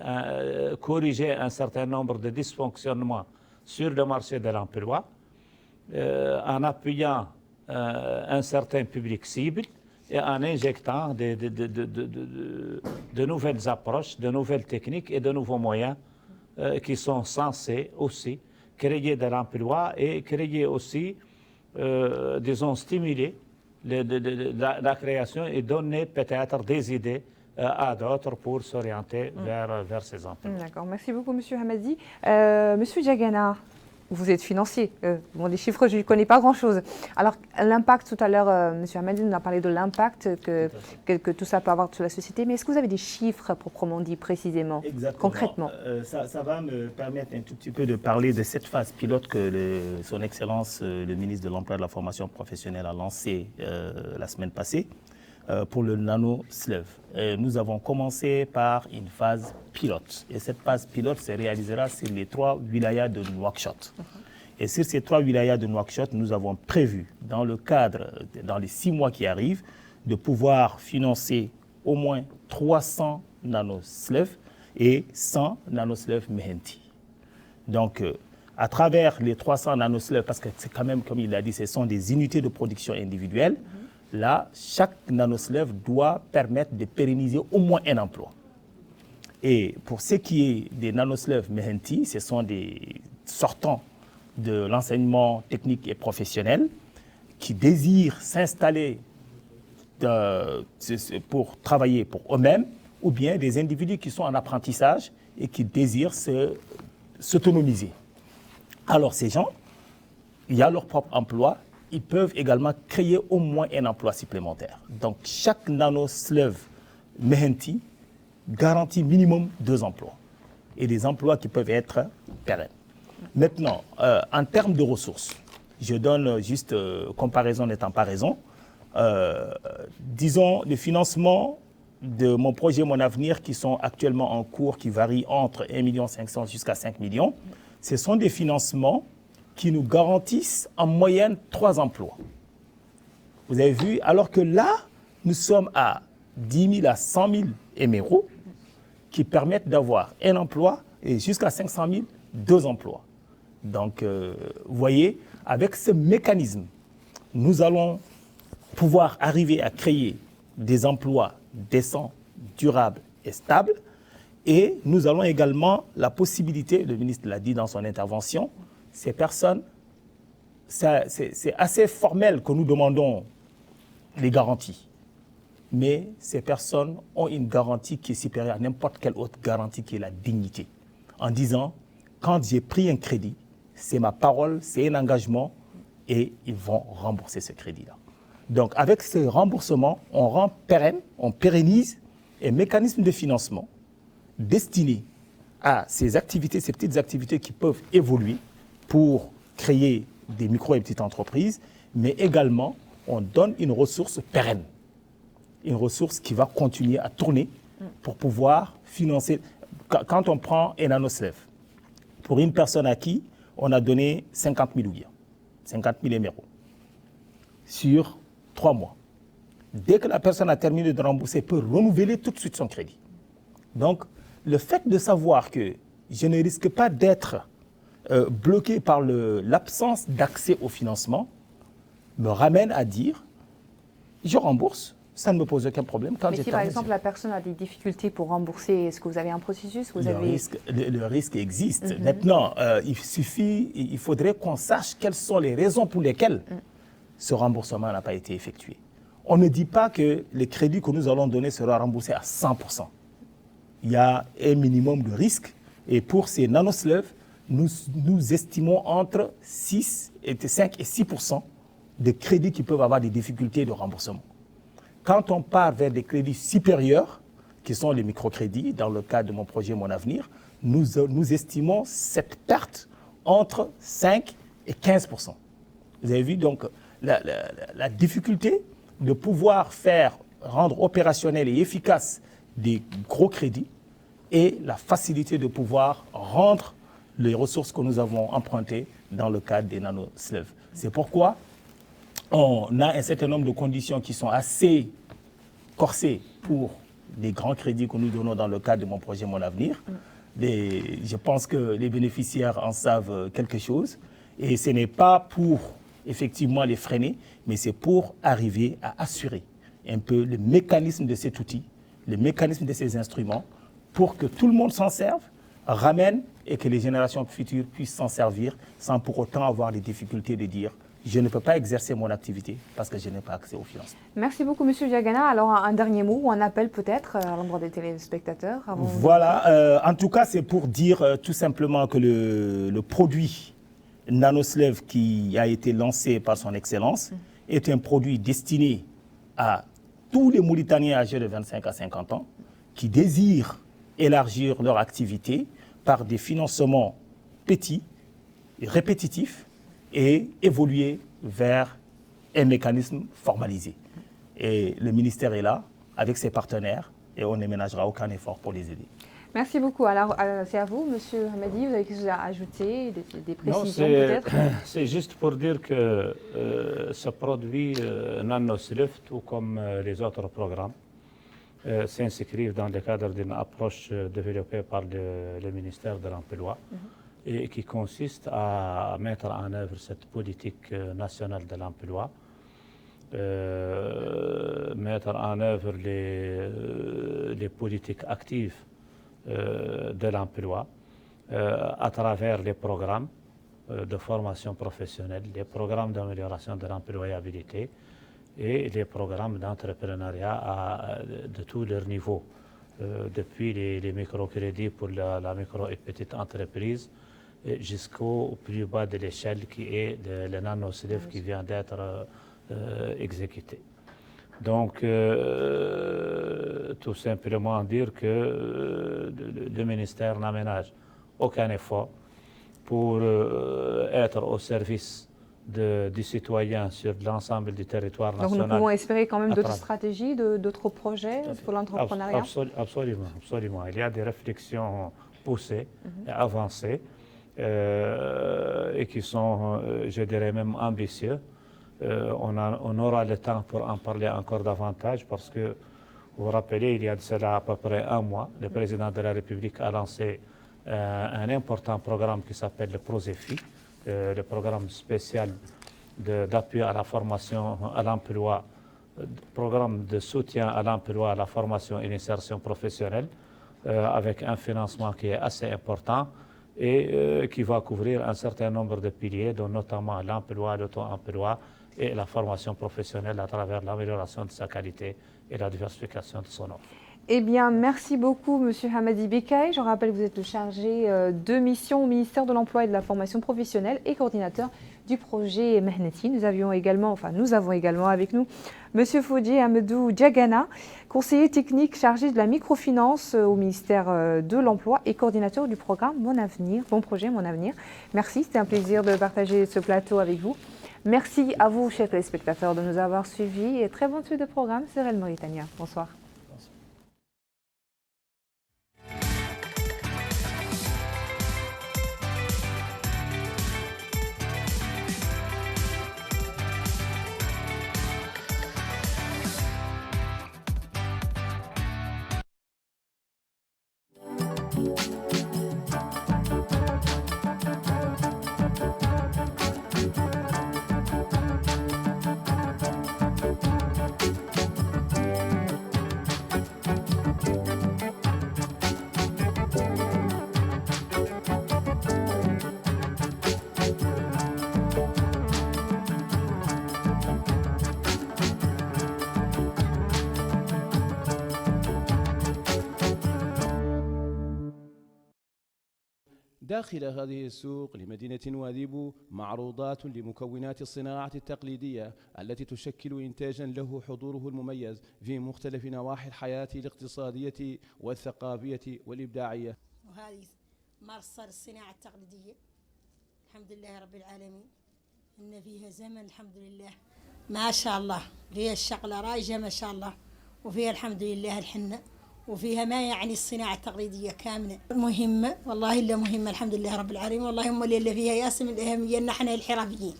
corriger un certain nombre de dysfonctionnements sur le marché de l'emploi, en appuyant un certain public cible et en injectant de nouvelles approches, de nouvelles techniques et de nouveaux moyens qui sont censés aussi créer de l'emploi et créer aussi, disons, stimuler la création et donner peut-être des idées à d'autres pour s'orienter vers ces emplois. D'accord, merci beaucoup Monsieur Hamadi. Monsieur Diagana, Vous êtes financier. Bon, les chiffres, je ne connais pas grand-chose. Alors, l'impact, tout à l'heure, M. Hamadi nous a parlé de l'impact que tout ça peut avoir sur la société. Mais est-ce que vous avez des chiffres proprement dit, précisément, concrètement? Ça va me permettre un tout petit peu de parler de cette phase pilote que Son Excellence, le ministre de l'Emploi et de la Formation professionnelle, a lancée la semaine passée pour le nano-sleuve. Nous avons commencé par une phase pilote. Et cette phase pilote se réalisera sur les 3 wilayas de Nouakchott. Et sur ces 3 wilayas de Nouakchott, nous avons prévu, dans le cadre, dans les 6 mois qui arrivent, de pouvoir financer au moins 300 nano-sleuves et 100 nano-sleuves Mehenti. Donc, à travers les 300 nano-sleuves, parce que c'est quand même, comme il l'a dit, ce sont des unités de production individuelles, là, chaque nano-sleuve doit permettre de pérenniser au moins un emploi. Et pour ce qui est des nano-sleuves Mehenti, ce sont des sortants de l'enseignement technique et professionnel qui désirent s'installer pour travailler pour eux-mêmes, ou bien des individus qui sont en apprentissage et qui désirent s'autonomiser. Alors ces gens, il y a leur propre emploi, ils peuvent également créer au moins un emploi supplémentaire. Donc chaque nano-sleuve Mehenti garantit minimum 2 emplois, et des emplois qui peuvent être pérennes. Maintenant, en termes de ressources, je donne juste comparaison n'étant pas raison. Disons, le financement de mon projet Mon Avenir, qui sont actuellement en cours, qui varient entre 1,5 million jusqu'à 5 millions, ce sont des financements qui nous garantissent en moyenne 3 emplois. Vous avez vu, alors que là, nous sommes à 10 000 à 100 000 émerauds qui permettent d'avoir un emploi et jusqu'à 500 000, 2 emplois. Donc, vous voyez, avec ce mécanisme, nous allons pouvoir arriver à créer des emplois décents, durables et stables. Et nous avons également la possibilité, le ministre l'a dit dans son intervention, ces personnes, c'est assez formel que nous demandons les garanties. Mais ces personnes ont une garantie qui est supérieure à n'importe quelle autre garantie, qui est la dignité. En disant, quand j'ai pris un crédit, c'est ma parole, c'est un engagement, et ils vont rembourser ce crédit-là. Donc avec ce remboursement, on rend pérenne, on pérennise un mécanisme de financement destiné à ces activités, ces petites activités qui peuvent évoluer pour créer des micro et petites entreprises, mais également on donne une ressource pérenne, une ressource qui va continuer à tourner pour pouvoir financer. Quand on prend un nano-sleuve, pour une personne à qui on a donné 50 000 ouïas, 50 000 émerauds, sur 3 mois. Dès que la personne a terminé de rembourser, elle peut renouveler tout de suite son crédit. Donc, le fait de savoir que je ne risque pas d'être bloqué par l'absence d'accès au financement me ramène à dire, je rembourse, ça ne me pose aucun problème. Mais si par exemple la personne a des difficultés pour rembourser, est-ce que vous avez un processus? Le risque existe. Maintenant, il faudrait qu'on sache quelles sont les raisons pour lesquelles ce remboursement n'a pas été effectué. On ne dit pas que les crédits que nous allons donner seront remboursés à 100%. Il y a un minimum de risque, et pour ces nano-sleuves, nous estimons entre 5 et 6% de crédits qui peuvent avoir des difficultés de remboursement. Quand on part vers des crédits supérieurs, qui sont les microcrédits, dans le cadre de mon projet Mon Avenir, nous estimons cette perte entre 5 et 15%. Vous avez vu donc la difficulté de pouvoir rendre opérationnel et efficace des gros crédits, et la facilité de pouvoir rendre les ressources que nous avons empruntées dans le cadre des nano-sleuves. C'est pourquoi on a un certain nombre de conditions qui sont assez corsées pour les grands crédits que nous donnons dans le cadre de mon projet Mon Avenir. Je pense que les bénéficiaires en savent quelque chose, et ce n'est pas pour effectivement les freiner, mais c'est pour arriver à assurer un peu le mécanisme de cet outil, le mécanisme de ces instruments, pour que tout le monde s'en serve, ramène, et que les générations futures puissent s'en servir sans pour autant avoir des difficultés de dire « je ne peux pas exercer mon activité parce que je n'ai pas accès aux financement ». Merci beaucoup, M. Diagana. Alors, un dernier mot ou un appel peut-être à l'endroit des téléspectateurs Voilà, en tout cas, c'est pour dire tout simplement que le produit NanoSleuve qui a été lancé par son Excellence est un produit destiné à tous les Mauritaniens âgés de 25 à 50 ans qui désirent élargir leur activité par des financements petits, répétitifs et évoluer vers un mécanisme formalisé. Et le ministère est là avec ses partenaires et on ne ménagera aucun effort pour les aider. Merci beaucoup. Alors, c'est à vous, Monsieur Hamadi, vous avez quelque chose à ajouter, des précisions peut-être? C'est juste pour dire que ce produit NanoSleuve, tout comme les autres programmes, s'inscrivent dans le cadre d'une approche développée par le ministère de l'Emploi et qui consiste à mettre en œuvre cette politique nationale de l'emploi, mettre en œuvre les politiques actives de l'emploi à travers les programmes de formation professionnelle, les programmes d'amélioration de l'employabilité et les programmes d'entrepreneuriat de tous leurs niveaux, depuis les microcrédits pour la micro et petite entreprise jusqu'au plus bas de l'échelle qui est le NanoSleuve qui vient d'être exécuté. Donc, tout simplement dire que le ministère n'aménage aucun effort pour être au service du citoyen sur l'ensemble du territoire national. Donc nous pouvons espérer quand même d'autres stratégies, d'autres projets pour l'entrepreneuriat? Absolument, absolument. Il y a des réflexions poussées et avancées et qui sont, je dirais même, ambitieuses. On aura le temps pour en parler encore davantage parce que, vous vous rappelez, il y a de cela à peu près un mois, le président de la République a lancé un important programme qui s'appelle le PROSEFI, le programme spécial d'appui à la formation à l'emploi, programme de soutien à l'emploi, à la formation et l'insertion professionnelle, avec un financement qui est assez important et qui va couvrir un certain nombre de piliers, dont notamment l'emploi, l'auto-emploi et la formation professionnelle à travers l'amélioration de sa qualité et la diversification de son offre. Eh bien, merci beaucoup, Monsieur Hamadi Bekay. Je rappelle que vous êtes le chargé de mission au ministère de l'Emploi et de la Formation professionnelle et coordinateur du projet Mehneti. Nous avons également avec nous Monsieur Fodji Amadou Diagana, conseiller technique chargé de la microfinance au ministère de l'Emploi et coordinateur du programme Mon Avenir, Bon Projet Mon Avenir. Merci, c'était un plaisir de partager ce plateau avec vous. Merci à vous, chers téléspectateurs, de nous avoir suivis et très bonne suite de programme sur El Mauritania. Bonsoir. داخل هذه السوق لمدينة نواذيبو معروضات لمكونات الصناعة التقليدية التي تشكل إنتاجا له حضوره المميز في مختلف نواحي الحياة الاقتصادية والثقافية والإبداعية. وهذه مارصة الصناعة التقليدية الحمد لله رب العالمين إن فيها زمن الحمد لله ما شاء الله، فيها الشغلة رايجة ما شاء الله، وفيها الحمد لله الحنة، وفيها ما يعني الصناعة التقليدية كاملة مهمة، والله إلا مهمة الحمد لله رب العالمين، والله هم اللي فيها ياسم الأهمية إن احنا الحرفيين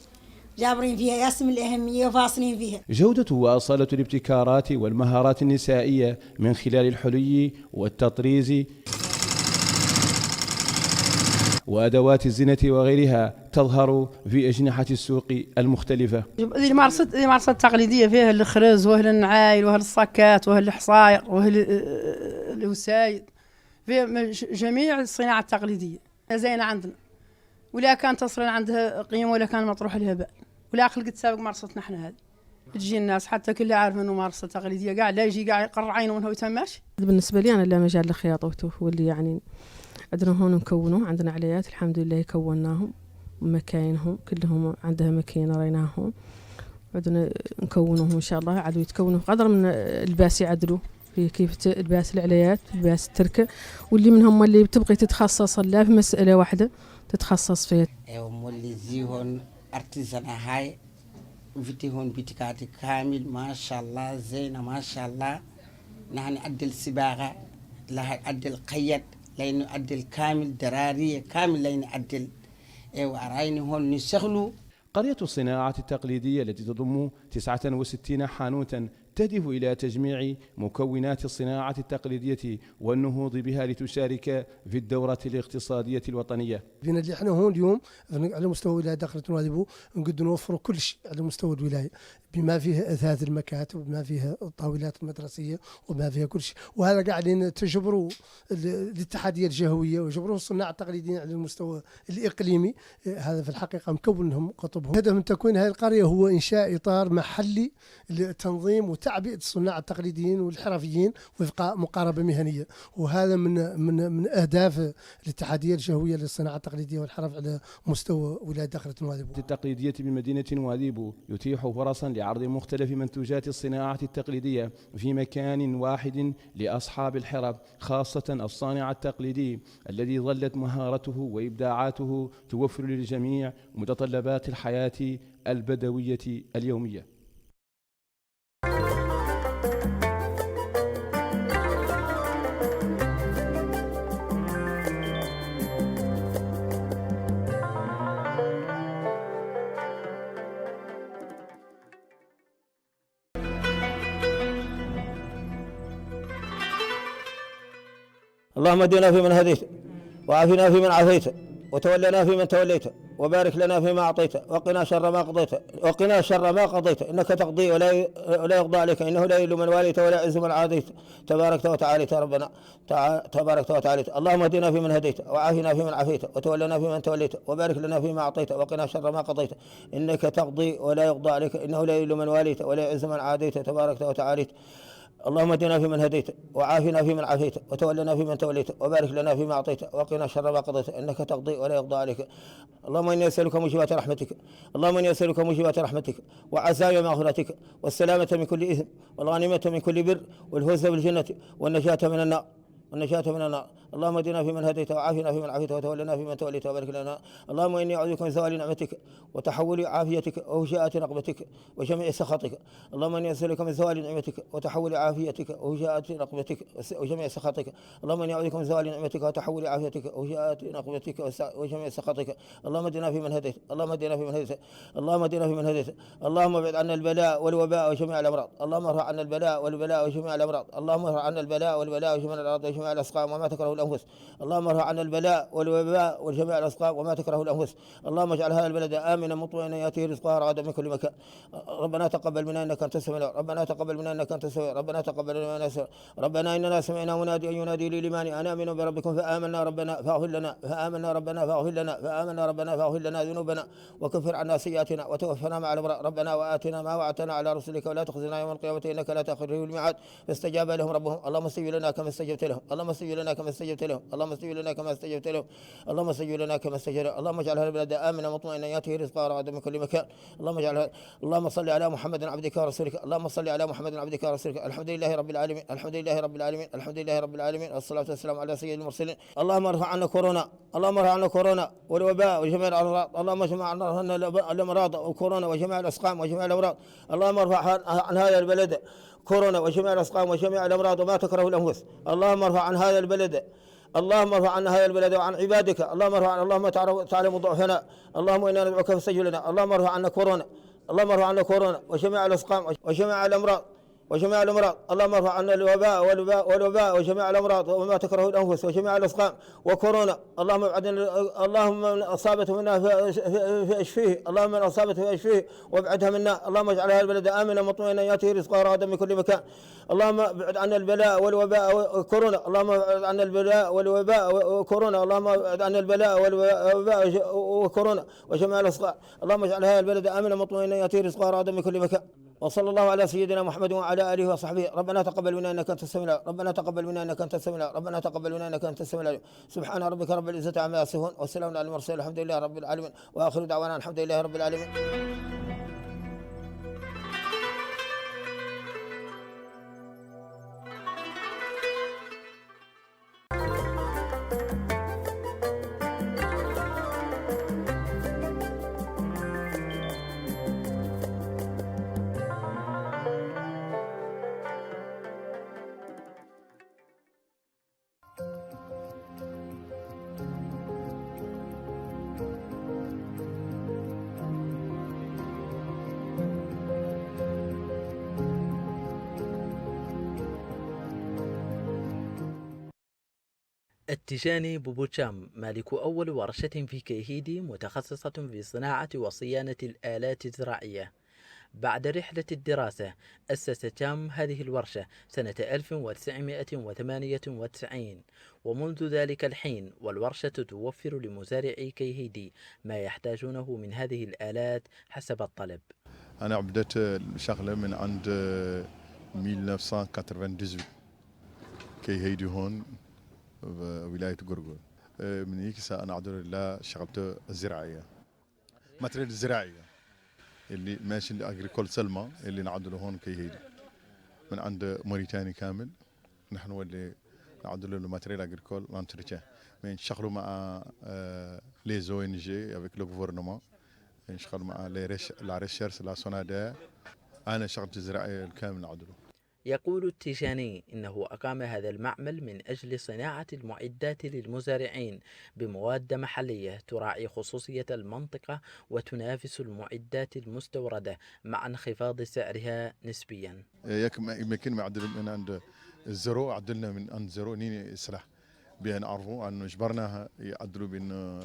جابرين فيها ياسم الأهمية وفاصلين فيها. جودة وأصالة الابتكارات والمهارات النسائية من خلال الحلي والتطريز وأدوات الزينة وغيرها تظهر في أجنحة السوق المختلفة. الممارسة التقليدية فيها الخرز وهل النعايل وهل الصكات وهل الحصاير وهل الوسايد، فيها جميع الصناعة التقليدية زينة عندنا، ولا كان تصل عندها قيمة ولا كان مطروح لها بال، ولا خلقت سابق ممارستنا احنا هذه. تجي الناس حتى كل عارف انه ممارسة تقليدية قاعد لا يجي قاعد يقرر عينه منها ويتماشي. بالنسبة لي انا لا مجال للخياطة واللي يعني عندنا هون نكونه، عندنا عليات الحمد لله كوناهم ومكاينهم كلهم عندها ماكينة ريناهم عدنا نكونوهم إن شاء الله عادوا يتكونوا قدر من الباس يعدلوا في كيف الباس العليات الباس التركة واللي منهم اللي بتبغي تتخصص لا في مسألة واحدة تتخصص فيها. مولي زيهون ارتزانا هاي فيتيهون بيتكاتي كامل ما شاء الله زينة ما شاء الله نحن أدل سباغة لها أدل قيد لأنه أدل كامل درارية كامل لأنه أدل وأرأيني هون نشغلوا. قرية الصناعة التقليدية التي تضم 69 حانوتا تهدف إلى تجميع مكونات الصناعة التقليدية والنهوض بها لتشارك في الدورة الاقتصادية الوطنية. فينا اللي احنا هون اليوم على مستوى ولاية داخلة نواديبو نقدر نوفر كل شيء على مستوى الولاية بما فيها أثاث المكاتب وبما فيها الطاولات المدرسية وبما فيها كل شيء، وهذا قاعدين تجبروا الاتحادية الجهوية وجبروا الصناعة التقليديين على المستوى الإقليمي. هذا في الحقيقة مكون لهم قطبهم. هدف من تكوين هذه القرية هو إنشاء إطار محلي لتنظيم وتعبئة الصناع التقليديين والحرفيين وفق مقاربة مهنية، وهذا من أهداف الاتحادية الجهوية للصناعة التقليدية والحرف على مستوى ولاية داخلة نواديبو. التقليدية بمدينة نواديبو يتيح فرصا لعرض مختلف منتوجات الصناعة التقليدية في مكان واحد لأصحاب الحرف، خاصة الصانع التقليدي الذي ظلت مهارته وإبداعاته توفر للجميع متطلبات الحياة البدوية اليومية. اللهم اهدنا فيمن هديت وعافنا فيمن عافيت وتولنا فيمن توليت وبارك لنا فيما أعطيت وقنا شر ما قضيت إنك تقضي ولا يقضى عليك إنه لا يذل من واليت ولا يعز من عاديت تباركت وتعاليت يا ربنا تباركت وتعاليت. اللهم اهدنا فيمن هديت وعافنا فيمن عافيت وتولنا فيمن توليت وبارك لنا فيما أعطيت وقنا شر ما قضيت إنك تقضي ولا يقضى عليك إنه لا يذل من واليت ولا يعز من عاديت تباركت وتعاليت. اللهم اهدنا فيمن هديت وعافنا فيمن عافيت وتولنا فيمن توليت وبارك لنا فيما أعطيت وقنا شر ما قضيت إنك تقضي ولا يقضى عليك. اللهم إني أسألك موجبات رحمتك اللهم إني أسألك موجبات رحمتك وعزايا مغفرتك والسلامة من كل إثم والغنيمة من كل بر والفوز بالجنة والنجاة من النار. اللهم اهدنا فيمن هديت وعافنا فيمن عافيت وتولنا فيمن توليت وبارك لنا. اللهم اني اعوذ بك من زوال نعمتك وتحول عافيتك وهجاءة نقمتك وجميع سخطك. اللهم اني اسالك من زوال نعمتك وتحول عافيتك وهجاءة نقمتك وجميع سخطك. اللهم اني اعوذ بك من زوال نعمتك وتحول عافيتك وهجاءة نقمتك وجميع سخطك. اللهم اهدنا فيمن هديت اللهم ابعد عنا البلاء والوباء وجميع الامراض. اللهم ارفع عنا البلاء وجميع الامراض. اللهم ارفع عنا البلاء وجميع الامراض وجميع الاسقام وما تكره الانفس. اللهم ارفع عنا البلاء والوباء وجميع الاسقام وما تكره الانفس. اللهم اجعل هذا البلد امنا مطمئنا ياتيه رزقها رغدا من كل مكان. ربنا تقبل منا انك انت السميع العليم. ربنا اننا سمعنا مناديا ينادي للايمان ان امنوا بربكم فامنا ربنا فاغفر لنا ذنوبنا وكفر عنا سيئاتنا وتوفنا مع الابرار. ربنا واتنا ما وعدتنا على رسلك ولا تخزنا يوم القيامه انك لا تخلف الميعاد. فاستجاب لهم ربهم. اللهم استجب لنا كما استجبت لهم. اللهم اجعل هذا البلد امنا مطمئنا ياتيه رزقها رغدا من كل مكان. اللهم صل على محمد عبدك ورسولك. الحمد لله رب العالمين والصلاه والسلام على سيد المرسلين. اللهم ارفع عنا كورونا والوباء وجميع الامراض. اللهم اجمع عنا الامراض وكورونا وجميع الاسقام وجميع الامراض. اللهم ارفع عن هذا البلد كورونا وجميع الاسقام وجميع الامراض وما تكره الانفس. اللهم ارفع عن هذا البلد وعن عبادك. اللهم تعلم ضعفنا. اللهم انا ندعوك فاستجب لنا. اللهم ارفع عنا كورونا وجميع الاسقام وجميع الامراض. اللهم ارفع عنا الوباء وجميع الامراض وما تكره الانفس وجميع الاسقام وكورونا. اللهم من اصابته منا فاشفيه. وابعدها منا. اللهم اجعل هذا البلد امنا مطمئنا ياتيه رزقها رغدا من كل مكان. اللهم ابعد عنا البلاء والوباء وكورونا. اللهم ابعد عنا البلاء والوباء وكورونا وجميع الاسقام. اللهم اجعل هذا البلد امنا مطمئنا ياتيه رزقها رغدا من كل مكان. وصلى الله على سيدنا محمد وعلى آله وصحبه. ربنا تقبل منا إنك أنت السميع العليم، ربنا تقبل منا إنك أنت السميع العليم، ربنا تقبل منا إنك أنت السميع العليم. سبحان ربك رب العزة عما يصفون والسلام على المرسلين الحمد لله رب العالمين، وآخر دعوانا الحمد لله رب العالمين. التيجاني بوبوتشام مالك أول ورشة في كيهيدي متخصصة في صناعة وصيانة الآلات الزراعية. بعد رحلة الدراسة أسس تام هذه الورشة سنة 1998، ومنذ ذلك الحين والورشة توفر لمزارعي كيهيدي ما يحتاجونه من هذه الآلات حسب الطلب. أنا عبدت الشغلة من عند 1998 كيهيدي هون ولاية قرقور. من هيك أنا عبد الله شغلت الزراعية، ماتريال الزراعية اللي ماشي الأجريكول سلمى اللي نعدله هون كيهيدي من عند موريتاني كامل. نحن اللي نعدله الماتريال أجريكول لانتريتيان، من نشتغلوا مع لي او ان جي افيك لو غوفرنمون، نشتغل مع لا ريشيرش لا سونادا. أنا شغلت الزراعية الكامل نعدله. يقول التيجاني إنه أقام هذا المعمل من أجل صناعة المعدات للمزارعين بمواد محلية تراعي خصوصية المنطقة وتنافس المعدات المستوردة مع انخفاض سعرها نسبيا. يمكن ما عدل من عند الزرو، عدلنا من عند زرو نيني إصلاح بأن عرفوا أنه جبرناها يعدلوا بأن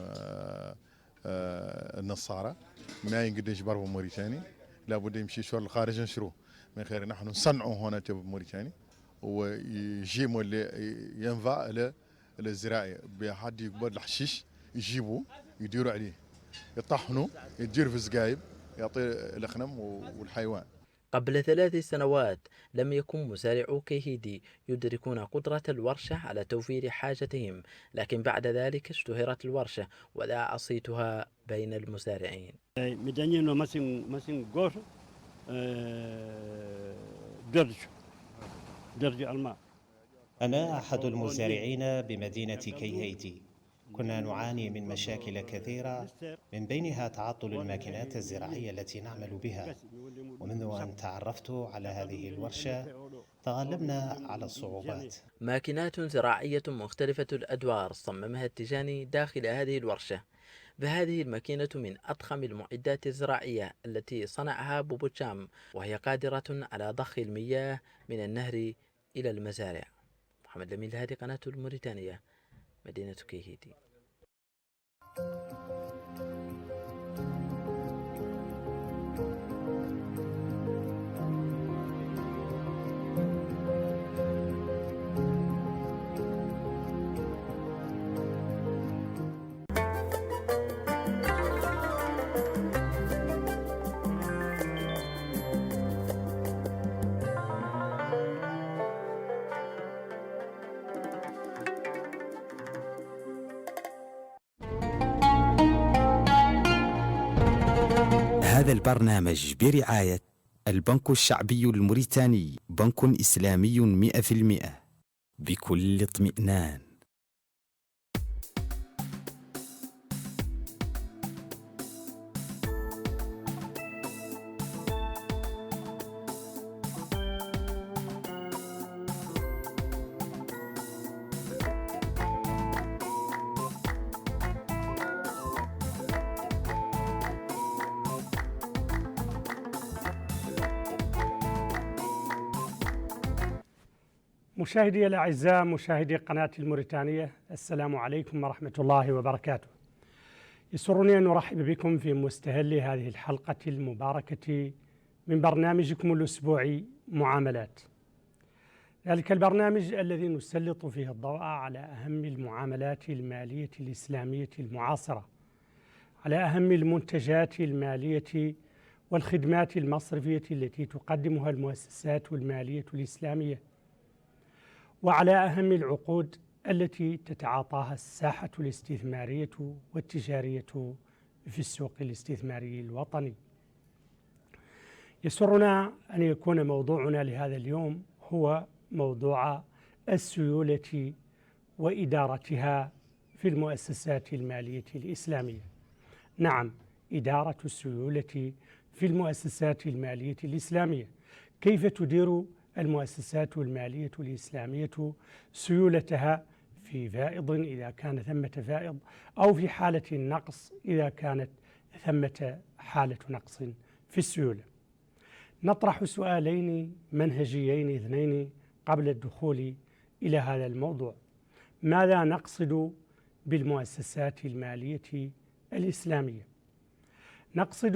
النصارى ما ينقدر يجبروا موريتاني، لابد يمشي شوار الخارج نشروه من خير. نحن نصنعه هنا في موريتانيا ويجيبوا اللي ينفع للزراعة بحد يقبض الحشيش يجيبوه يديروا عليه يطحنوا يدير في الزقايب يعطي الأغنم والحيوان. قبل 3 سنوات لم يكن مزارعو كيهيدي يدركون قدرة الورشة على توفير حاجتهم، لكن بعد ذلك اشتهرت الورشة وذاع صيتها بين المزارعين. أنا أحد المزارعين بمدينة كيهيدي. كنا نعاني من مشاكل كثيرة، من بينها تعطل الماكينات الزراعية التي نعمل بها، ومنذ أن تعرفت على هذه الورشة تغلبنا على الصعوبات. ماكينات زراعية مختلفة الأدوار صممها التيجاني داخل هذه الورشة، فهذه الماكينة من أضخم المعدات الزراعية التي صنعها بوبوتشام، وهي قادرة على ضخ المياه من النهر إلى المزارع. محمد لمين، هذه قناة الموريتانية، مدينة كيهيدي. هذا البرنامج برعاية البنك الشعبي الموريتاني، بنك إسلامي 100% بكل اطمئنان. مشاهدي الأعزاء، مشاهدي قناة الموريتانية، السلام عليكم ورحمة الله وبركاته. يسرني أن أرحب بكم في مستهل هذه الحلقة المباركة من برنامجكم الأسبوعي معاملات. ذلك البرنامج الذي نسلط فيه الضوء على أهم المعاملات المالية الإسلامية المعاصرة، على أهم المنتجات المالية والخدمات المصرفية التي تقدمها المؤسسات المالية الإسلامية، وعلى أهم العقود التي تتعاطاها الساحة الاستثمارية والتجارية في السوق الاستثماري الوطني. يسرنا أن يكون موضوعنا لهذا اليوم هو موضوع السيولة وإدارتها في المؤسسات المالية الإسلامية. نعم، إدارة السيولة في المؤسسات المالية الإسلامية. كيف تدير المؤسسات المالية الإسلامية سيولتها في فائض إذا كان ثمة فائض، أو في حالة النقص إذا كانت ثمة حالة نقص في السيولة. نطرح سؤالين منهجيين اثنين قبل الدخول إلى هذا الموضوع. ماذا نقصد بالمؤسسات المالية الإسلامية؟ نقصد